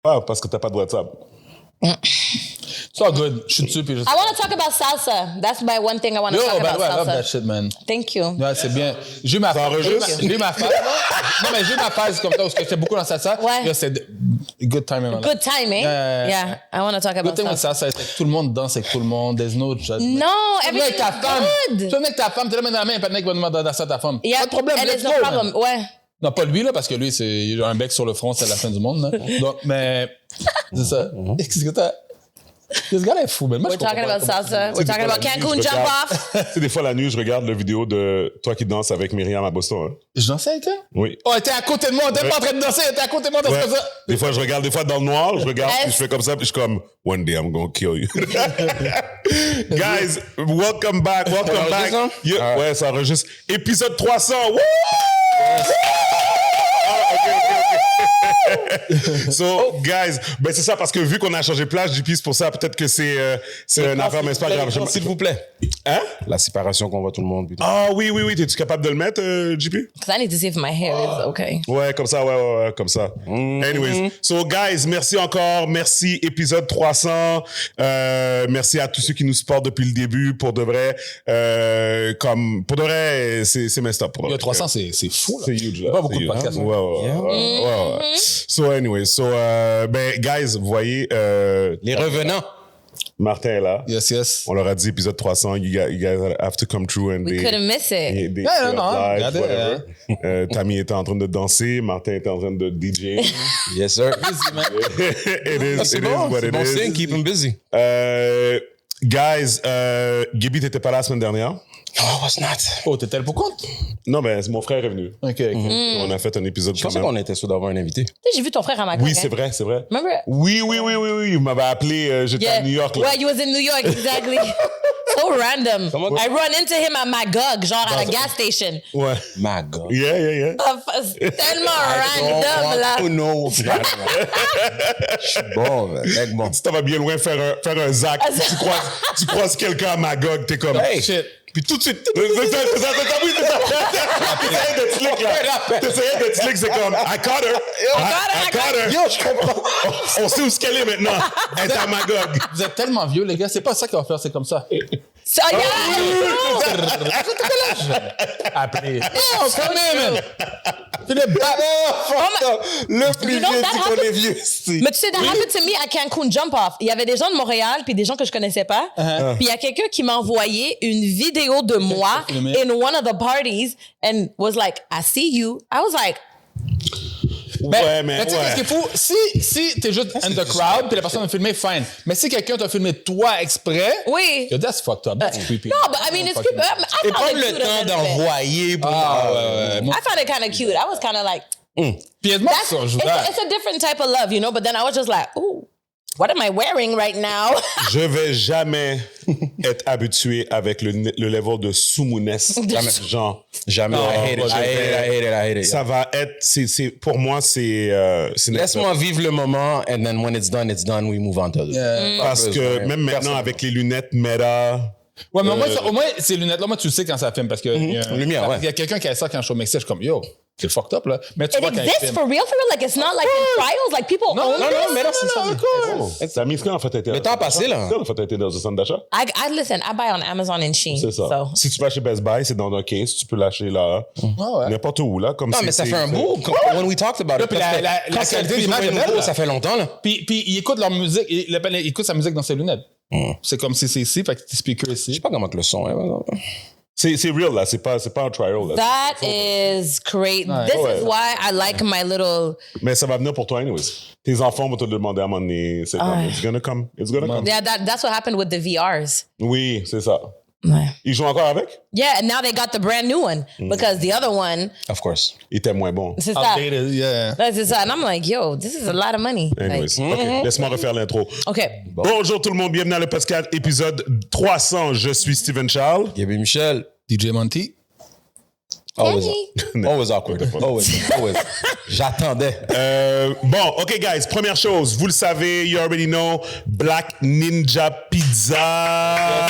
Ah, parce que t'as pas de WhatsApp. It's all good. Je suis dessus puis je... I want to talk about salsa. That's my one thing I want to talk about I love salsa. that shit, man. Thank you. Ouais, c'est bien. J'ai eu ma phase. J'ai eu ma phase. Non, mais j'ai eu ma phase comme ça, parce que j'étais beaucoup dans salsa. Ouais. Là, c'est good timing. Good timing. Yeah, I want to talk about Good thing with salsa, c'est que tout le monde danse avec tout le monde. There's no judgment. No, Tu es avec ta femme. good. Tu es avec ta femme, tu la mets dans la main, pas de mec va demander à ta femme. Yeah, Pas de problème, and let's there's go, no problem. man. Ouais. Non, pas lui, là, parce que lui, il a un bec sur le front, c'est la fin du monde, là. Donc, mais, c'est ça. Qu'est-ce que t'as? Ce gars-là est fou, mais moi, We're talking about salsa. We're talking about Cancun jump off. Tu sais, des fois, la nuit, je regarde la vidéo de toi qui danses avec Myriam à Boston. Hein. Je dansais avec elle? Oui. Oh, elle était à côté de moi, on était pas en train de danser, elle était à côté de moi, dans Ouais. ce ça. Des fois, je regarde, des fois, dans le noir, je regarde, puis je fais comme ça, puis je suis comme, one day, I'm gonna kill you. Guys, welcome back. Yeah, ouais, ça enregistre. Épisode 300. Woo! So, guys, ben c'est ça, parce que vu qu'on a changé de place, JP, c'est pour ça, peut-être que c'est une affaire, mais c'est pas grave. S'il vous plaît. Hein? La séparation qu'on voit tout le monde. Putain. Ah oui, t'es-tu capable de le mettre, JP? Because I need to see if my hair is okay. Ouais, comme ça, ouais, comme ça. Anyways, so guys, merci encore, merci épisode 300, merci à tous ceux qui nous supportent depuis le début, pour de vrai, pour de vrai, c'est messed up. Le 300, c'est fou, là. C'est huge, Il y a là. pas beaucoup C'est de huge, podcasts. hein? Ouais. So anyway, ben guys, vous voyez, Les revenants. Martin est là. Yes. On leur a dit épisode 300, you guys have to come through and We couldn't miss it. they Yeah, no, live, regardez, whatever. Tammy était en train de danser, Martin était en train de DJ. Yes, sir. It is what it Bon is. signe, keep him busy. Guys, Gaby, t'étais pas là la semaine dernière? No, I was not. Oh, t'étais là pour compte? Non, ben, mon frère est venu. OK. On a fait un épisode Je quand pensais même. qu'on était sûr d'avoir un invité. Tu sais, j'ai vu ton frère à ma Oui, c'est vrai. Remember? Oui. Vous m'avez appelé, j'étais à New York. Là. Yeah, you was in New York, exactly. So random. I run into him at Magog, genre à la gas station. Ouais. My God. Yeah. C'est tellement random, là. Oh no. Je suis bon, man. Mec, bon. Si t'en vas bien loin faire un zac, tu croises quelqu'un à Magog, t'es comme... Hey. Shit. Puis tout de suite... Oui, c'est ça. T'essayais d'être slick, là. C'est comme... I caught her. Yo, je comprends. On sait où ce qu'elle est maintenant. Elle est à Magog. Vous êtes tellement vieux, les gars. C'est pas ça qu'on va faire, c'est comme ça. So, yeah, Appelez. Oh, come here, man. C'est le Le plus You know, vieux, that c'est qu'on happened- est vieux. c'est- Mais tu sais, that happened to me à Cancun Jump Off. Il y avait des gens de Montréal puis des gens que je connaissais pas. Puis il y a quelqu'un qui m'a envoyé une vidéo de moi filmé. in one of the parties and was like, I see you. I was like, Ouais, mais tu sais, qu'est-ce qu'il faut? Si t'es juste in the crowd puis la personne a filmé, fine. Mais si quelqu'un t'a filmé toi exprès, oui. yo, that's fucked up. That's creepy. No, but I mean, it's creepy. I Et found prendre it le cute a temps little bit. d'envoyer pour... ouais. I found it kind of cute. I was kind of like, Puis moi, that's, ça, je it's a different type of love, you know? But then I was just like, ooh, what am I wearing right now? je vais jamais être habitué avec le level de soumouness. Genre, Jamais. I hate it. ça va être... pour moi, c'est Laisse-moi vivre le moment, and then when it's done, we move on to the... Parce que même maintenant, avec les lunettes Meta... Ouais, mais au moins, ces lunettes-là, moi, tu le sais quand ça filme parce que Lumière, ouais. il y a quelqu'un qui a ça quand je suis au Mexique, je suis comme, yo, c'est fucked up, là. Mais tu It vois quand il exists filme. for real? Like, it's not like in trials? Like, people own Non, this? mais non, c'est ça. Ça a mis quand en fait été... Le temps a passé, là. Quand en fait été dans un centre d'achat? I listen, I buy on Amazon and Shein. C'est ça. So. Si tu vas chez Best Buy, c'est dans un case, tu peux lâcher là. ouais. N'importe où, là. Comme Non, c'est- mais ça c'est- fait un c'est- bout. When we talked about it. Puis la quand c'est qualité plus ou d'image moins est belle, nouveau, là. ça fait longtemps, là. Puis ils écoutent leur musique, il écoute sa musique dans ses lunettes. C'est comme si c'est ici, fait que tes speakers Je ici. sais pas comment que le son est, par exemple. C'est real, là. C'est pas un trial, là. That is great. This is why I like my little. Mais ça va venir pour toi, anyways. Tes enfants vont te le demander à un moment donné. C'est comme, it's gonna come. It's gonna come. Yeah, that's what happened with the VRs. Oui, c'est ça. Ils jouent encore avec? Yeah, and now they got the brand new one because the other one, Of course. Ils étaient moins bons. c'est ça. Outdated, yeah. That's just that. And I'm like, yo, this is a lot of money. Anyways, OK. Laisse-moi refaire l'intro. Okay. Bonjour tout le monde, bienvenue dans le podcast épisode 300. Je suis Steven Charles. Gaby Michel. DJ Monty. Always Kenny. awkward. Always. J'attendais. Bon, OK, guys. Première chose, vous le savez, you already know, Black Ninja Pizza.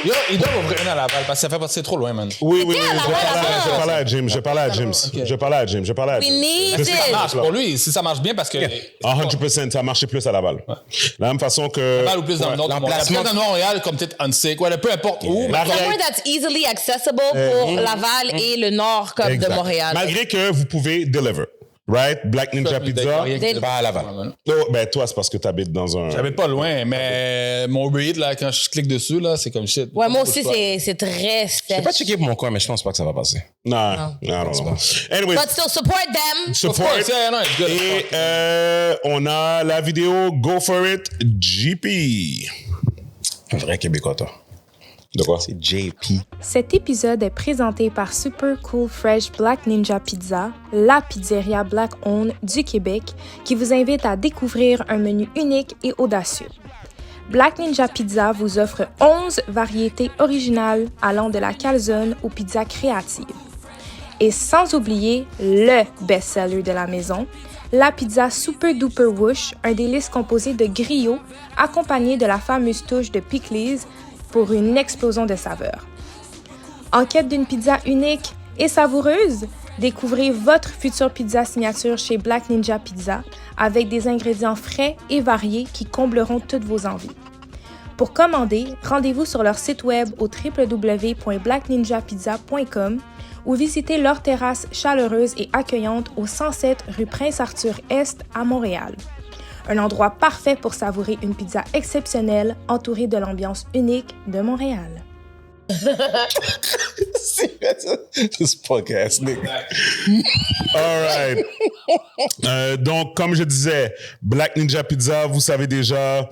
Yo, ils doivent ouvrir une à Laval parce que ça fait passer trop loin, man. Oui, à Laval, j'ai parlé à James. J'ai parlé à We James. need Je sais it. Ça marche pour lui, si ça marche bien parce que. 100%, ça a marché plus à Laval. De la même façon que... Laval ou plus dans le nord de Montréal. l'emplacement- Peut-être dans Montréal, comme peut-être Hansik, ouais, peu importe où. La Somewhere réalité- that's easily accessible pour Laval et le nord comme Exact. de Montréal. Malgré que vous pouvez deliver. Right? Black Ninja Pizza. Pas à Laval. Oh, ben, toi, c'est parce que tu habites dans un... J'habite pas loin, mais mon Uber Eats, là, quand je clique dessus, là, c'est comme shit. Ouais, moi aussi, c'est très Je vais pas checker pour mon coin, mais je pense pas que ça va passer. Non, non. Anyway, But still support them. support. Yeah, no, it's good. Et on a la vidéo Go For It GP. Un vrai Québécois, toi. De quoi? C'est JP. Cet épisode est présenté par Super Cool Fresh Black Ninja Pizza, la pizzeria Black Owned du Québec, qui vous invite à découvrir un menu unique et audacieux. Black Ninja Pizza vous offre 11 variétés originales allant de la calzone aux pizzas créatives. Et sans oublier le best-seller de la maison, la pizza Super Duper Whoosh, un délice composé de griots accompagné de la fameuse touche de pickles pour une explosion de saveurs. En quête d'une pizza unique et savoureuse, découvrez votre future pizza signature chez Black Ninja Pizza avec des ingrédients frais et variés qui combleront toutes vos envies. Pour commander, rendez-vous sur leur site web au www.blackninjapizza.com ou visitez leur terrasse chaleureuse et accueillante au 107 rue Prince-Arthur-Est à Montréal. Un endroit parfait pour savourer une pizza exceptionnelle entourée de l'ambiance unique de Montréal. This podcast, nigga. All right. Donc, comme je disais, Black Ninja Pizza, vous savez déjà,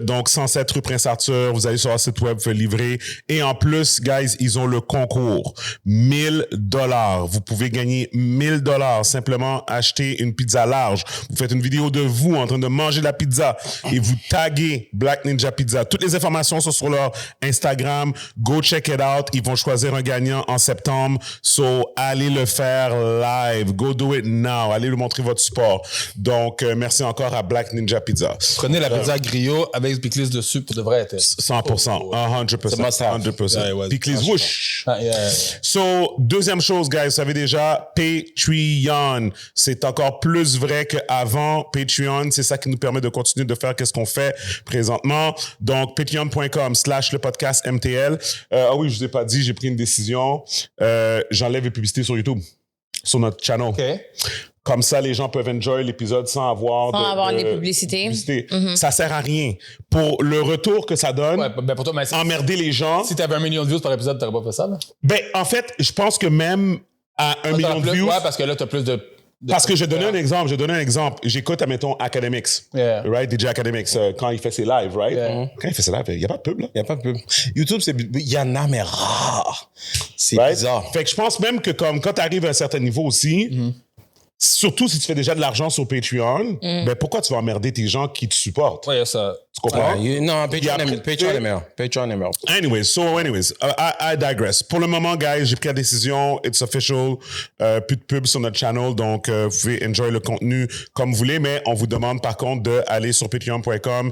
donc 107 rue Prince-Arthur, vous allez sur leur site web, vous faites livrer. Et en plus, guys, ils ont le concours. $1,000. Vous pouvez gagner $1,000. Simplement acheter une pizza large. Vous faites une vidéo de vous en train de manger la pizza et vous taguez Black Ninja Pizza. Toutes les informations sont sur leur Instagram. Go check it out. Ils vont choisir un gagnant en septembre. So, allez le faire live. Go do it now. Allez lui montrer votre support. Donc, merci encore à Black Ninja Pizza. Prenez la pizza griot avec des pickles dessus pour de vrai être. 100%. 100%. must have. 100%. Yeah, it was. Pickles whoosh. Ah, yeah. So, deuxième chose, guys, vous savez déjà, Patreon. C'est encore plus vrai qu'avant. Patreon, c'est ça qui nous permet de continuer de faire qu'est-ce qu'on fait présentement. Donc, patreon.com/le podcast MTL. Ah oui, je vous ai pas dit, j'ai pris une décision. J'enlève les publicités sur YouTube, sur notre channel. OK. Comme ça, les gens peuvent enjoy l'épisode sans avoir les publicités. Ça sert à rien. Pour le retour que ça donne, Ouais, ben pour toi, mais emmerder les gens. si t'avais 1 million de views par épisode, t'aurais pas fait ça, là? Ben, en fait, je pense que même à 1 million de views, Ouais, parce que là, t'as plus de parce que je donnais un exemple, J'écoute, admettons, Academics, Yeah. right? DJ Academics, quand il fait ses lives, right? Yeah. Quand il fait ses lives, il n'y a pas de pub, là. Il n'y a pas de pub. YouTube, il y en a, mais rare. C'est Right? bizarre. Fait que je pense même que comme quand tu arrives à un certain niveau aussi, surtout si tu fais déjà de l'argent sur Patreon, ben pourquoi tu vas emmerder tes gens qui te supportent? Ouais, ça. Tu comprends? Non, Il y a Patreon est meilleur. Patreon est meilleur. Anyways, I digress. Pour le moment, guys, j'ai pris la décision. It's official. Plus de pub sur notre channel. Donc, vous pouvez enjoy le contenu comme vous voulez. Mais on vous demande, par contre, d'aller sur patreon.com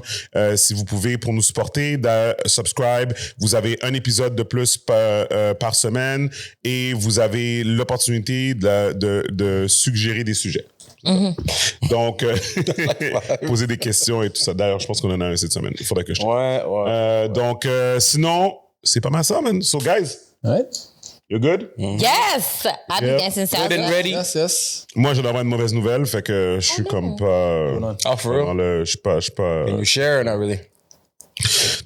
si vous pouvez pour nous supporter, de subscribe. Vous avez un épisode de plus par semaine et vous avez l'opportunité de suggérer des sujets. Donc, poser des questions et tout ça. D'ailleurs, je pense qu'on en a un cette semaine. Il faudrait que je... Ouais. Donc, sinon, c'est pas mal ça, man. So, guys, Ouais. you're good? Yes! I've been Yeah. dancing Good and salsa. ready. Yes. Moi, je dois avoir une mauvaise nouvelle, fait que je suis comme pas... Oh, for real? Je suis pas... Can you share or not really?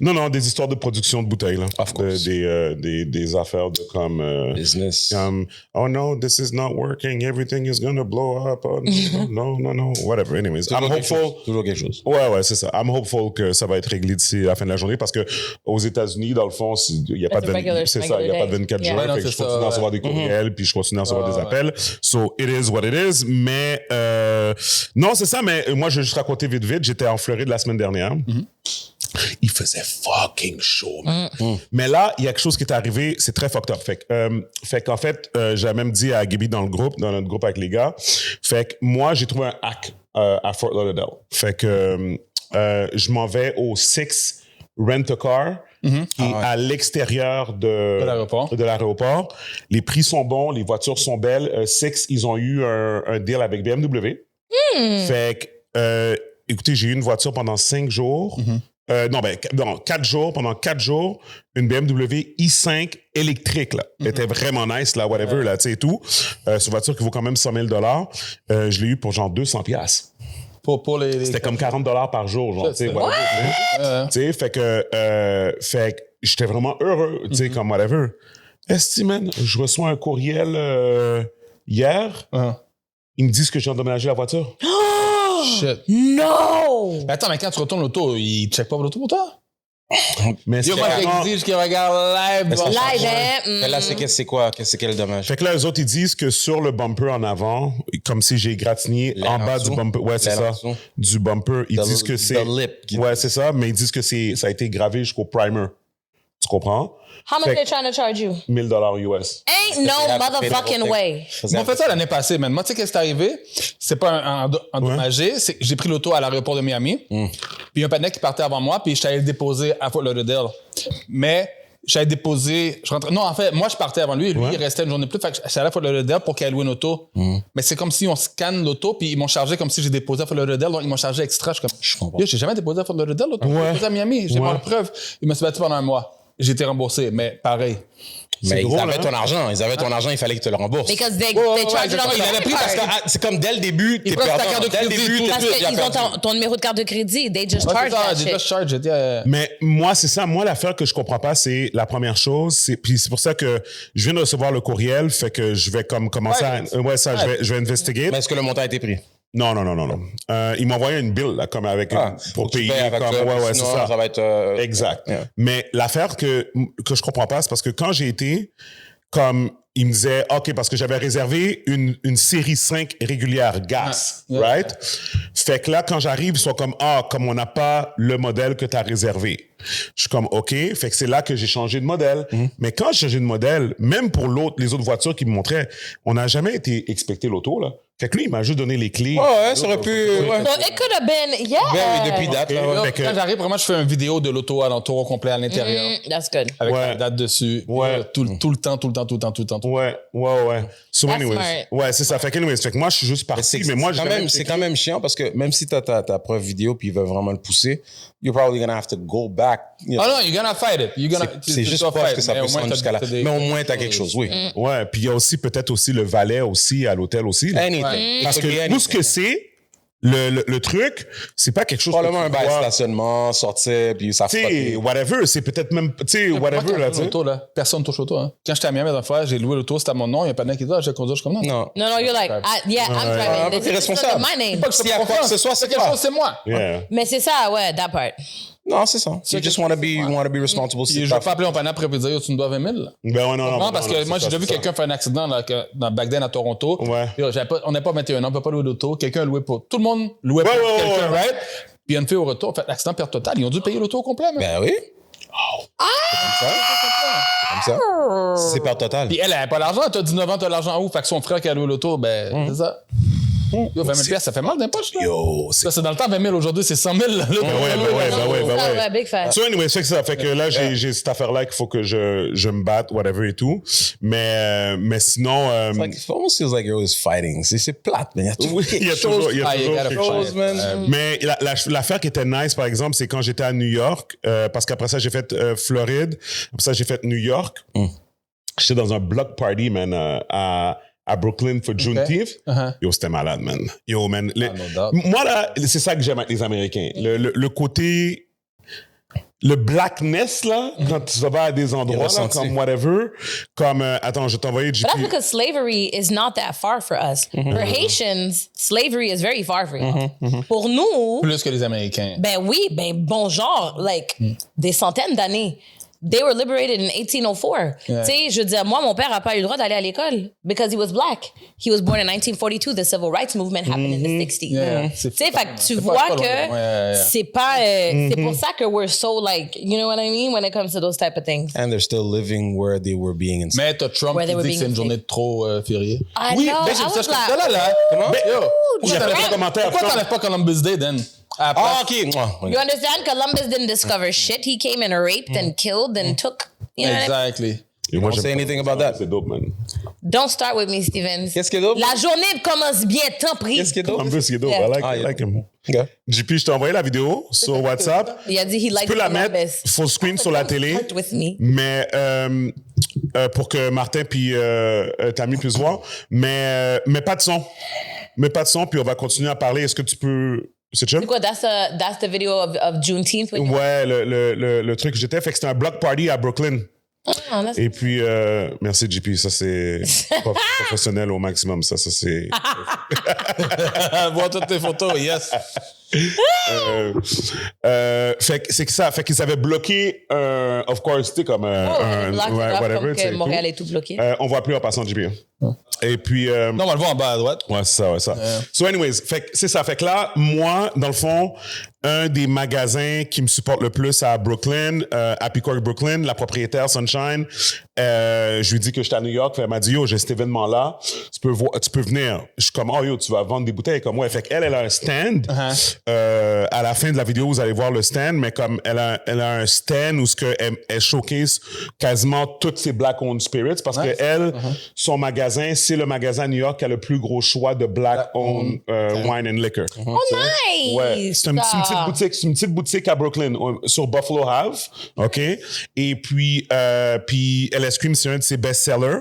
Non, des histoires de production de bouteilles, là. Of course. Des affaires de comme... Business. Oh no, this is not working. Everything is gonna blow up. Oh, no. Whatever. Anyways, I'm hopeful. Toujours quelque chose. Ouais, c'est ça. I'm hopeful que ça va être réglé d'ici la fin de la journée parce que aux États-Unis, dans le fond, il n'y a pas de 24 day. jours. Yeah. Ouais, non, Fait que c'est je continue ça, à recevoir des courriels, puis je continue à recevoir des appels. So, it is what it is. Mais, non, c'est ça, mais moi, je vais juste raconter vite. J'étais en Floride la semaine dernière. Il faisait fucking chaud. Mais là, il y a quelque chose qui est arrivé, c'est très fucked up. Fait qu'en fait, j'ai même dit à Gaby dans notre groupe avec les gars, fait que moi, j'ai trouvé un hack à Fort Lauderdale. Fait que je m'en vais au Six Rent-A-Car qui est à l'extérieur de l'aéroport. Les prix sont bons, les voitures sont belles. Six, ils ont eu un deal avec BMW. Fait que, écoutez, j'ai eu une voiture pendant 5 jours. 4 jours. Pendant 4 jours, une BMW i5 électrique, là. Elle était vraiment nice, là, whatever, là, tu sais, et tout. C'est une voiture qui vaut quand même 100 000 $. Je l'ai eu pour genre 200 $. Pour les... C'était comme 40 $ par jour, genre, tu sais, whatever. Tu sais, fait que j'étais vraiment heureux, tu sais, comme whatever. Est-ce que, man, je reçois un courriel hier. Ils me disent que j'ai endommagé la voiture. Shit. No! Attends, mais quand tu retournes l'auto, ils checkent pas l'auto pour toi? Mais Yo, moi, j'exige qu'ils regardent live. Mais là, c'est quoi? C'est quel dommage? Fait que là, eux autres, ils disent que sur le bumper en avant, comme si j'ai gratigné en bas du bumper. Ouais, c'est ça. Du bumper. Ils disent que c'est... Ouais, c'est ça. Mais ils disent que ça a été gravé jusqu'au primer. Tu comprends? How much they trying to charge you? $1,000 US. Ain't no motherfucking way. Ils ont fait ça l'année passée, man. Moi, tu sais, qu'est-ce qui est arrivé? C'est pas endommagé. C'est que j'ai pris l'auto à l'aéroport de Miami. Puis il y a un panneau qui partait avant moi, puis je suis allé le déposer à Fort Lauderdale. Mais j'allais déposer... Non, en fait, moi, je partais avant lui. Lui, il restait une journée plus. Fait que je suis allé à Fort Lauderdale pour qu'il ait loué une auto. Mais c'est comme si on scanne l'auto, puis ils m'ont chargé comme si j'ai déposé à Fort Lauderdale. Donc, ils m'ont chargé extra. Je comprends. Yo, j'ai jamais déposé à Fort Lauderdale. J'ai déposé à Miami. J'ai pas la preuve. Il m'a battu pendant un mois. J'ai été remboursé, mais pareil. Mais ils avaient ton argent. Ils avaient ton argent, il fallait qu'ils te le remboursent. Because they charge it on the il avait pris parce que c'est comme dès le début, t'es perdant. Dès le début, parce qu'ils ont ton numéro de carte de crédit. They just charge that shit. Just charge it, Mais moi, c'est ça. Moi, l'affaire que je comprends pas, c'est la première chose. Puis c'est pour ça que je viens de recevoir le courriel, fait que je vais comme commencer je vais investiguer. Mais est-ce que le montant a été pris? Non. Il m'a envoyé une bill, là, comme avec, pour payer. Comme, c'est ça. Ça va être, exact. Mais l'affaire que je comprends pas, c'est parce que quand j'ai été, comme, il me disait, OK, parce que j'avais réservé une série 5 régulière gas, right? Fait que là, quand j'arrive, ils sont comme, comme on n'a pas le modèle que tu as réservé. Je suis comme, OK. Fait que c'est là que j'ai changé de modèle. Mais quand j'ai changé de modèle, même pour les autres voitures qui me montraient, on n'a jamais été inspecter l'auto, là. Fait que lui, il m'a juste donné les clés. Ouais, ça aurait pu... Ouais. So it could have been, yeah. Ben oui, depuis date. Là, quand j'arrive, vraiment, je fais une vidéo de l'auto à l'entour au complet à l'intérieur. That's good. Avec la date dessus. Tout le temps. Ouais. So anyways. Smart. Ouais, c'est ça. Fait que anyways, fait que moi, je suis juste parti. Mais moi, c'est quand même chiant parce que même si t'as ta preuve vidéo puis ils veulent vraiment le pousser, you're probably gonna have to go back. Oh non, you're gonna fight it. C'est juste parce que ça peut se rendre jusqu'à là. Mais au moins, t'as quelque chose, oui. Ouais, puis il y a aussi peut-être aussi le valet aussi à l'hôtel aussi. Là. Anything. Parce que nous, ce que c'est, le truc, c'est pas quelque chose... Probablement un bail de stationnement, sortir, puis ça tu sais, whatever, c'est peut-être même... Tu sais, whatever, là, tu sais. Personne touche l'auto, hein. Quand j'étais à Miami, j'ai loué l'auto, c'était à mon nom, il y a pas de qui dit, j'ai conduit, je suis comme non. No, you're like, I'm driving. T'es responsable. My name. S'il y a quoi que ce soit, c'est toi. C'est moi. Yeah. Mais c'est ça, ouais, that part. Non, c'est ça. You just want to be responsible. Je vais pas appeler mon panneau après et dire, tu me dois 20 000. Ben ouais, non. Non, parce que moi, j'ai déjà vu quelqu'un faire un accident dans Back Then à Toronto. Ouais. On n'est pas 21 ans, on peut pas louer d'auto. Quelqu'un a loué pour... Tout le monde louait pour quelqu'un, right? Puis il y a une fille au retour, en fait, accident perte totale. Ils ont dû payer l'auto au complet, même. Ben oui. C'est comme ça. C'est perte totale. Puis elle avait pas l'argent. T'as 19 ans, t'as l'argent où? Fait que son frère qui a loué l'auto, c'est ça. Yo, 20 000 piastres, ça fait mal d'un poche, là. Yo, ça, c'est dans le temps, 20 000 aujourd'hui, c'est 100 000. Là. Ouais. Big fan. So anyway, c'est ça. Fait que là, j'ai cette affaire-là qu'il faut que je me batte, whatever et tout. Mais sinon... It almost feels like you're always fighting. C'est plate, mais il y a toujours quelque chose, man. Mais l'affaire qui était nice, par exemple, c'est quand j'étais à New York, parce qu'après ça, j'ai fait Floride. Après ça, j'ai fait New York. J'étais dans un block party, man, à Brooklyn pour Juneteenth. Yo, c'était malade, man. Yo, man. Moi, là, c'est ça que j'aime avec les Américains. Le côté... Le blackness, là, quand tu vas à des endroits, là, comme whatever, comme... attends, je vais t'envoyer... But that's because slavery is not that far for us. For Haitians, slavery is very far for you. Pour nous... Plus que les Américains. Ben oui, bon genre, like, des centaines d'années. They were liberated in 1804. Tu sais, je veux dire, moi, mon père n'a pas eu le droit d'aller à l'école because he was black. He was born in 1942. The civil rights movement happened in the 60s. Tu sais, fait que tu vois que c'est pas... c'est pour ça que we're so, like, you know what I mean, when it comes to those type of things. And they're still living where they were being enslaved. Mais t'as Trump qui dit que c'est une journée trop fériée. Oui, mais j'ai ça, là. Comment? J'ai fait un commentaire. Pourquoi t'enlèves pas Columbus Day, then? Ah, OK. You understand? Columbus didn't discover shit. He came and raped and killed and took. You know what I mean? Exactly. Et moi, Don't say j'aime anything pas about that. C'est dope, man. Don't start with me, Stevens. Qu'est-ce qui est dope? La journée commence bien, tant pis. Qu'est-ce qui est dope? Columbus, il est dope. Yeah. I like him. OK. JP, je t'ai envoyé la vidéo sur WhatsApp. Il a dit he likes Tu peux la mettre Columbus. full screen sur la télé. Start with me. Mais pour que Martin puis Tammy puissent voir. Mais pas de son. Mais pas de son, puis on va continuer à parler. Est-ce que tu peux... C'est chill? C'est quoi, that's the video of Juneteenth? With Ouais, le truc que j'étais. Fait que c'était un block party à Brooklyn. Oh, that's- Et puis, merci JP, ça c'est professionnel au maximum. Ça c'est... Vois toutes tes photos, yes. Fait que c'est que ça. Fait qu'ils avaient bloqué of course, tu sais, comme Oh, block it off, whatever, comme tu sais, que et Montréal tout. est tout bloqué. On voit plus en passant JP. Et puis... Non, on va le voir en bas à droite. Ouais, c'est ça, ouais, ça. So anyways, fait que c'est ça. Fait que là, moi, dans le fond, un des magasins qui me supporte le plus à Brooklyn, Happy Cork Brooklyn, la propriétaire Sunshine, je lui dis que j'étais à New York. Elle m'a dit, yo, j'ai cet événement-là. Tu peux venir. Je suis comme, oh, yo, tu vas vendre des bouteilles. Comme, ouais. Fait qu'elle, elle a un stand. À la fin de la vidéo, vous allez voir le stand, mais comme elle a un stand où elle showcase quasiment toutes ses Black-owned spirits parce que elle, son magasin, c'est le magasin à New York qui a le plus gros choix de Black-owned wine and liquor. Oh, nice! Ouais, c'est une petite boutique à Brooklyn, sur Buffalo Ave, OK? Et puis LS Cream, c'est un de ses best-sellers.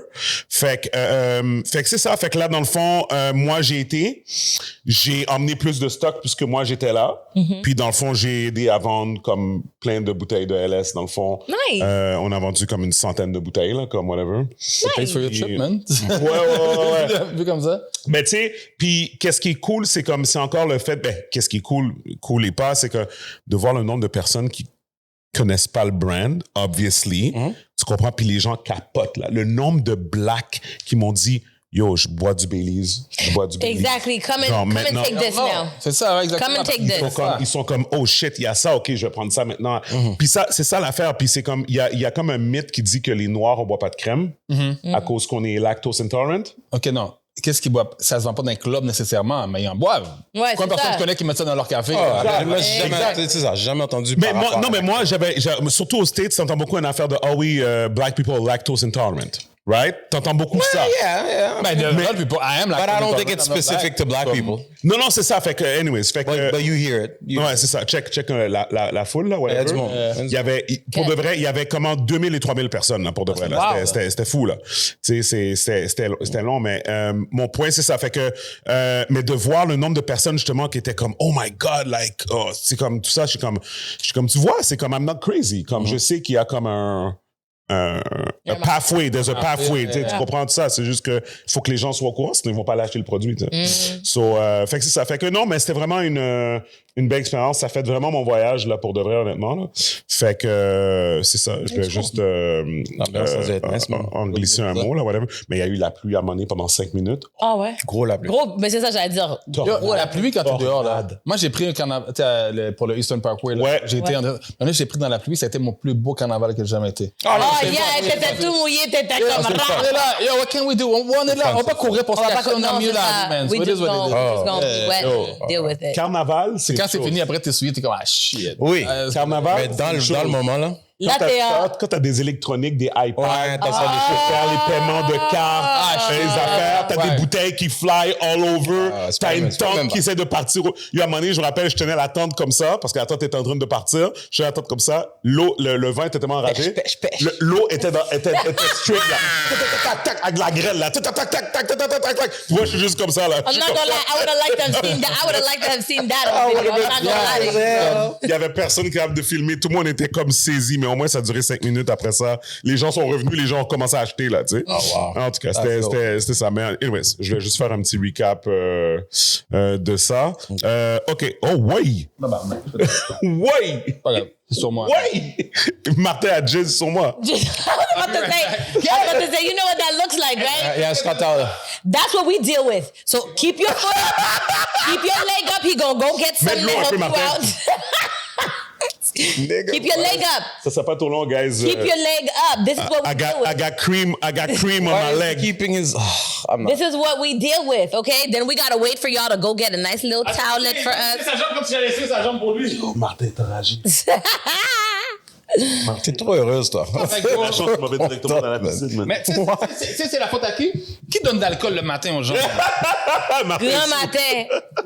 Fait que c'est ça. Fait que là, dans le fond, moi, j'ai emmené plus de stock puisque moi, j'étais là. Puis dans le fond, j'ai aidé à vendre comme plein de bouteilles de LS, dans le fond. Nice! On a vendu comme une centaine de bouteilles, là, comme whatever. Thanks for your trip, man. Ouais. Vu comme ça. Mais tu sais, puis qu'est-ce qui est cool, c'est encore le fait, qu'est-ce qui est cool et pas, c'est que de voir le nombre de personnes qui connaissent pas le brand, obviously, tu comprends, puis les gens capotent, là. Le nombre de blacks qui m'ont dit, yo, je bois du Baileys. Exactly. Come Genre, and maintenant- take this now. C'est ça, ouais, exactement. Come and take Parce que this. Ils sont comme, oh shit, il y a ça, ok, je vais prendre ça maintenant. Puis ça, c'est ça l'affaire. Puis c'est comme, il y a comme un mythe qui dit que les Noirs, on boit pas de crème à cause qu'on est lactose intolerant. OK, non. Qu'est-ce qu'ils boivent? Ça se vend pas dans un club nécessairement, mais ils en boivent. Ouais, Combien de c'est personnes ça. tu connais qui mettent ça dans leur café? Moi, Exact. c'est ça, j'ai jamais entendu Mais par rapport à- moi, surtout aux States, t'entends beaucoup une affaire de, oh oui, black people are lactose intolerant. Right? T'entends beaucoup ça. Yeah. Ben, I am like, But I don't think it's specific to black people. Non, c'est ça. Fait que, anyways, fait que. But you hear it. Ouais, c'est ça. Check la foule, là, whatever. Il y a du monde. Il y avait, pour de vrai, il y avait comment 2000 et 3000 personnes, là, pour de vrai, là. Wow. C'était fou, là. Tu sais, c'était long, mais, mon point, c'est ça. Fait que, mais de voir le nombre de personnes, justement, qui étaient comme, oh my God, like, oh, c'est comme tout ça, je suis comme, tu vois, c'est comme, I'm not crazy. Comme, je sais qu'il y a comme un pathway, there's a pathway, tu comprends tout ça, c'est juste que faut que les gens soient au courant, sinon ils vont pas lâcher le produit, tu sais. So, fait que c'est ça, fait que non, mais c'était vraiment une belle expérience, ça fait vraiment mon voyage, là, pour de vrai, honnêtement, là. Fait que, c'est ça, je vais juste, L'ambiance, ça doit être nice, man. en glisser un mot, là, whatever, mais il y a eu la pluie à un moment donné pendant 5 minutes. Ah ouais? Gros la pluie. Gros, mais c'est ça, j'allais dire. Yo, la pluie quand t'es dehors, là. Moi, j'ai pris un carnaval, pour le Eastern Parkway, là. Ouais. J'ai été j'ai pris dans la pluie, ça a été mon plus beau carnaval que j'ai jamais été. Oh, yeah, t'étais tout mouillé, t'étais comme On est là, yo, what can we do? On est là, on va pas courir pour On va ça. pas comme On a non, mieux c'est là, ça. man. We So it just is what it is. gonna be wet and deal with it. Carnaval, c'est Quand c'est chaud. fini, après, t'es souillé, t'es comme, ah, shit. Oui. Carnaval, Mais dans c'est chaud. le moment, là. Là, t'es Quand t'as des électroniques, des iPads, Ouais, t'as ça, tu peux faire les paiements de cartes, les affaires, t'as Ouais. des bouteilles qui fly all over, c'est t'as pas une même- c'est pas tente même qui essaie de partir. Il y a un moment donné, je me rappelle, je tenais la tente comme ça, parce que la tente était en train de partir, je tenais la tente comme ça, l'eau, le vin était tellement enragé, Pêche. l'eau était straight, là, tac, tac, tac, avec la grêle, là, tac, tac, tac, tac, tac, tac, tac, tac, tac. Moi, je suis juste comme ça, là. I'm not gonna lie, I would have liked to have seen that. I would have liked to have seen that. on video. I'm not gonna lie to you. Il y avait personne qui avait de filmer. Tout le monde était comme saisi, mais au moins, ça a duré 5 minutes après ça. Les gens sont revenus, les gens ont commencé à acheter, là, tu sais. wow. En tout cas, c'était ça. Mais anyways, je vais juste faire un petit recap de ça. OK. Oh, ouais! Ouais! Pas grave, c'est sur moi. Ouais! Martin a jazz sur moi. I was about to say, you know what that looks like, right? Il y a un scandale, là. That's what we deal with. So keep your foot up, keep your leg up. He gonna go get some Mets de l'eau to un help peu, you Martin. out. Nigga, Keep your leg up. Ça sera pas trop long, guys. Keep your leg up. This is what we deal with. I got cream on Why my is he leg. keeping his... I'm not... This is what we deal with, okay? Then we gotta wait for y'all to go get a nice little towelette for us. Sa jambe comme si j'allais laisser sa jambe pour lui. Martin, t'as réagi. T'es trop heureuse, toi. La chance, je m'en vais directement dans la piscine, man. Mais tu sais, c'est la faute à qui? Qui donne de l'alcool le matin aux gens?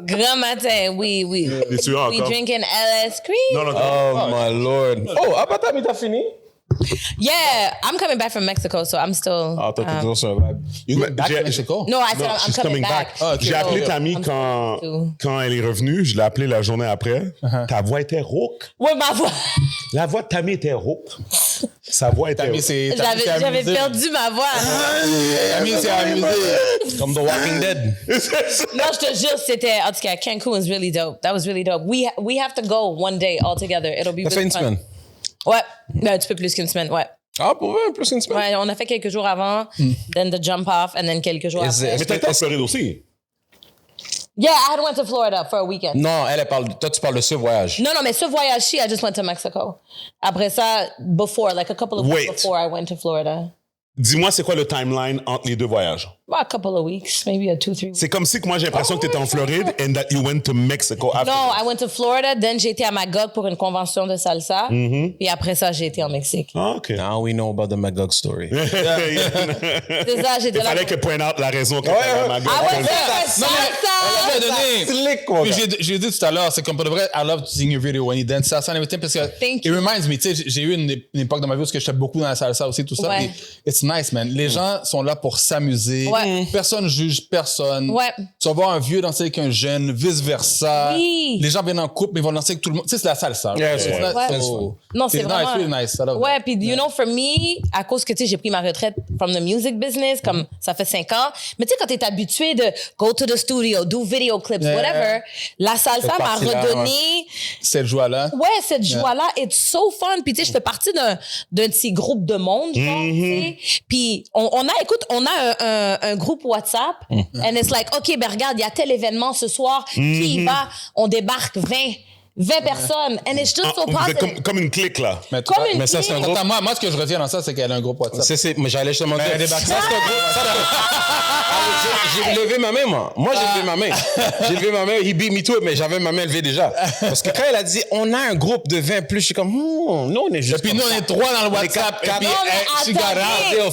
Grand matin, we Les tueurs encore. drinking LS Cream. Non, Oh, my Lord. Oh, Abatami, t'as fini? Yeah, I'm coming back from Mexico, so I'm still. Ah, toi, t'es toujours sur un vibe. You Mais go back j'ai- to Mexico? No, I said Non, I'm she's coming back. Ah, ok. J'ai appelé So, Tammy I'm quand coming elle est revenue. Je l'ai appelée la journée après. Ta voix était rauque. Ouais, ma voix. La voix de Tammy était rauque. Sa voix était Tammy, rauque. c'est J'avais amusé. perdu ma voix. Tammy, c'est amusé. Comme The Walking Dead. Non, je te jure, c'était. En tout cas, Cancun was really dope. That was really dope. We have to go one day all together. It'll be T'as fait really une fun. semaine? Ouais, un petit peu plus qu'une semaine, ouais. Ah, pour vrai, plus qu'une semaine? Ouais, on a fait quelques jours avant, then the jump off, and then quelques jours Is après. it- Mais t'as été en Floride aussi. Yeah, I had went to Florida for a weekend. Non, elle parle... Toi, tu parles de ce voyage. Non, mais ce voyage-ci, I just went to Mexico. Après ça, before, like a couple of Wait. weeks before I went to Florida. Dis-moi, c'est quoi le timeline entre les deux voyages? Well, a couple of weeks, maybe 2, 3 weeks. C'est comme si que moi, j'ai l'impression que t'étais en Floride and that you went to Mexico after. No, I went to Florida, then j'ai été à Magog pour une convention de salsa. Puis après ça, j'ai été en Mexique. Ah, OK. Now we know about the Magog story. C'est ça, j'étais Il là. fallait qu'elle pointe out la raison qu'elle avait à ma gueule. I went to Non, mais elle salsa! a donné. Slick, mon Puis gars. j'ai dit tout à l'heure, c'est comme pour de vrai, I love seeing your video when you dance salsa and everything, parce que Thank it you. reminds me, tu sais, j'ai eu une époque dans ma vie où j'étais beaucoup dans la salsa aussi, tout ça. Ouais. Et it's nice, man. Les gens sont là pour s'amuser. Ouais. Personne juge personne. Ouais. Tu vas voir un vieux danser avec un jeune, vice-versa. Oui. Les gens viennent en couple, mais ils vont danser avec tout le monde. Tu sais, c'est la salsa. Yeah, It's ouais. not- Ouais. so- Non, c'est nice, vraiment. really nice. I love Ouais, that. puis you know, for me, à cause que tu sais, j'ai pris ma retraite from the music business, comme ça fait 5 ans. Mais tu sais, quand t'es habitué de go to the studio, do video clips, Yeah. whatever, la salsa Cette m'a partie-là, redonné. Cette joie-là. Ouais, cette joie-là, it's so fun. Puis tu sais, je fais partie d'un petit groupe de monde, genre, tu sais. Puis on a un groupe WhatsApp, and it's like, OK, ben regarde, il y a tel événement ce soir, qui y va? On débarque 20 personnes, and it's just so Vous êtes positive. comme une clique, là. Mais, tu Comme vois, une mais ça, c'est un clique. groupe. attends, moi, ce que je retiens dans ça, c'est qu'elle a un groupe WhatsApp. Mais j'allais justement dire. elle est Ça, back- c'est un gros- ça, j'ai levé ma main, moi. Moi, j'ai levé ma main. J'ai levé ma main. He beat me to it, mais j'avais ma main levée déjà. Parce que quand elle a dit, on a un groupe de 20 plus, je suis comme, nous, on est juste. Et puis comme nous, on ça. est 3 dans le On est WhatsApp. quatre- Et puis, Non, mais she got out. attendez. Yo,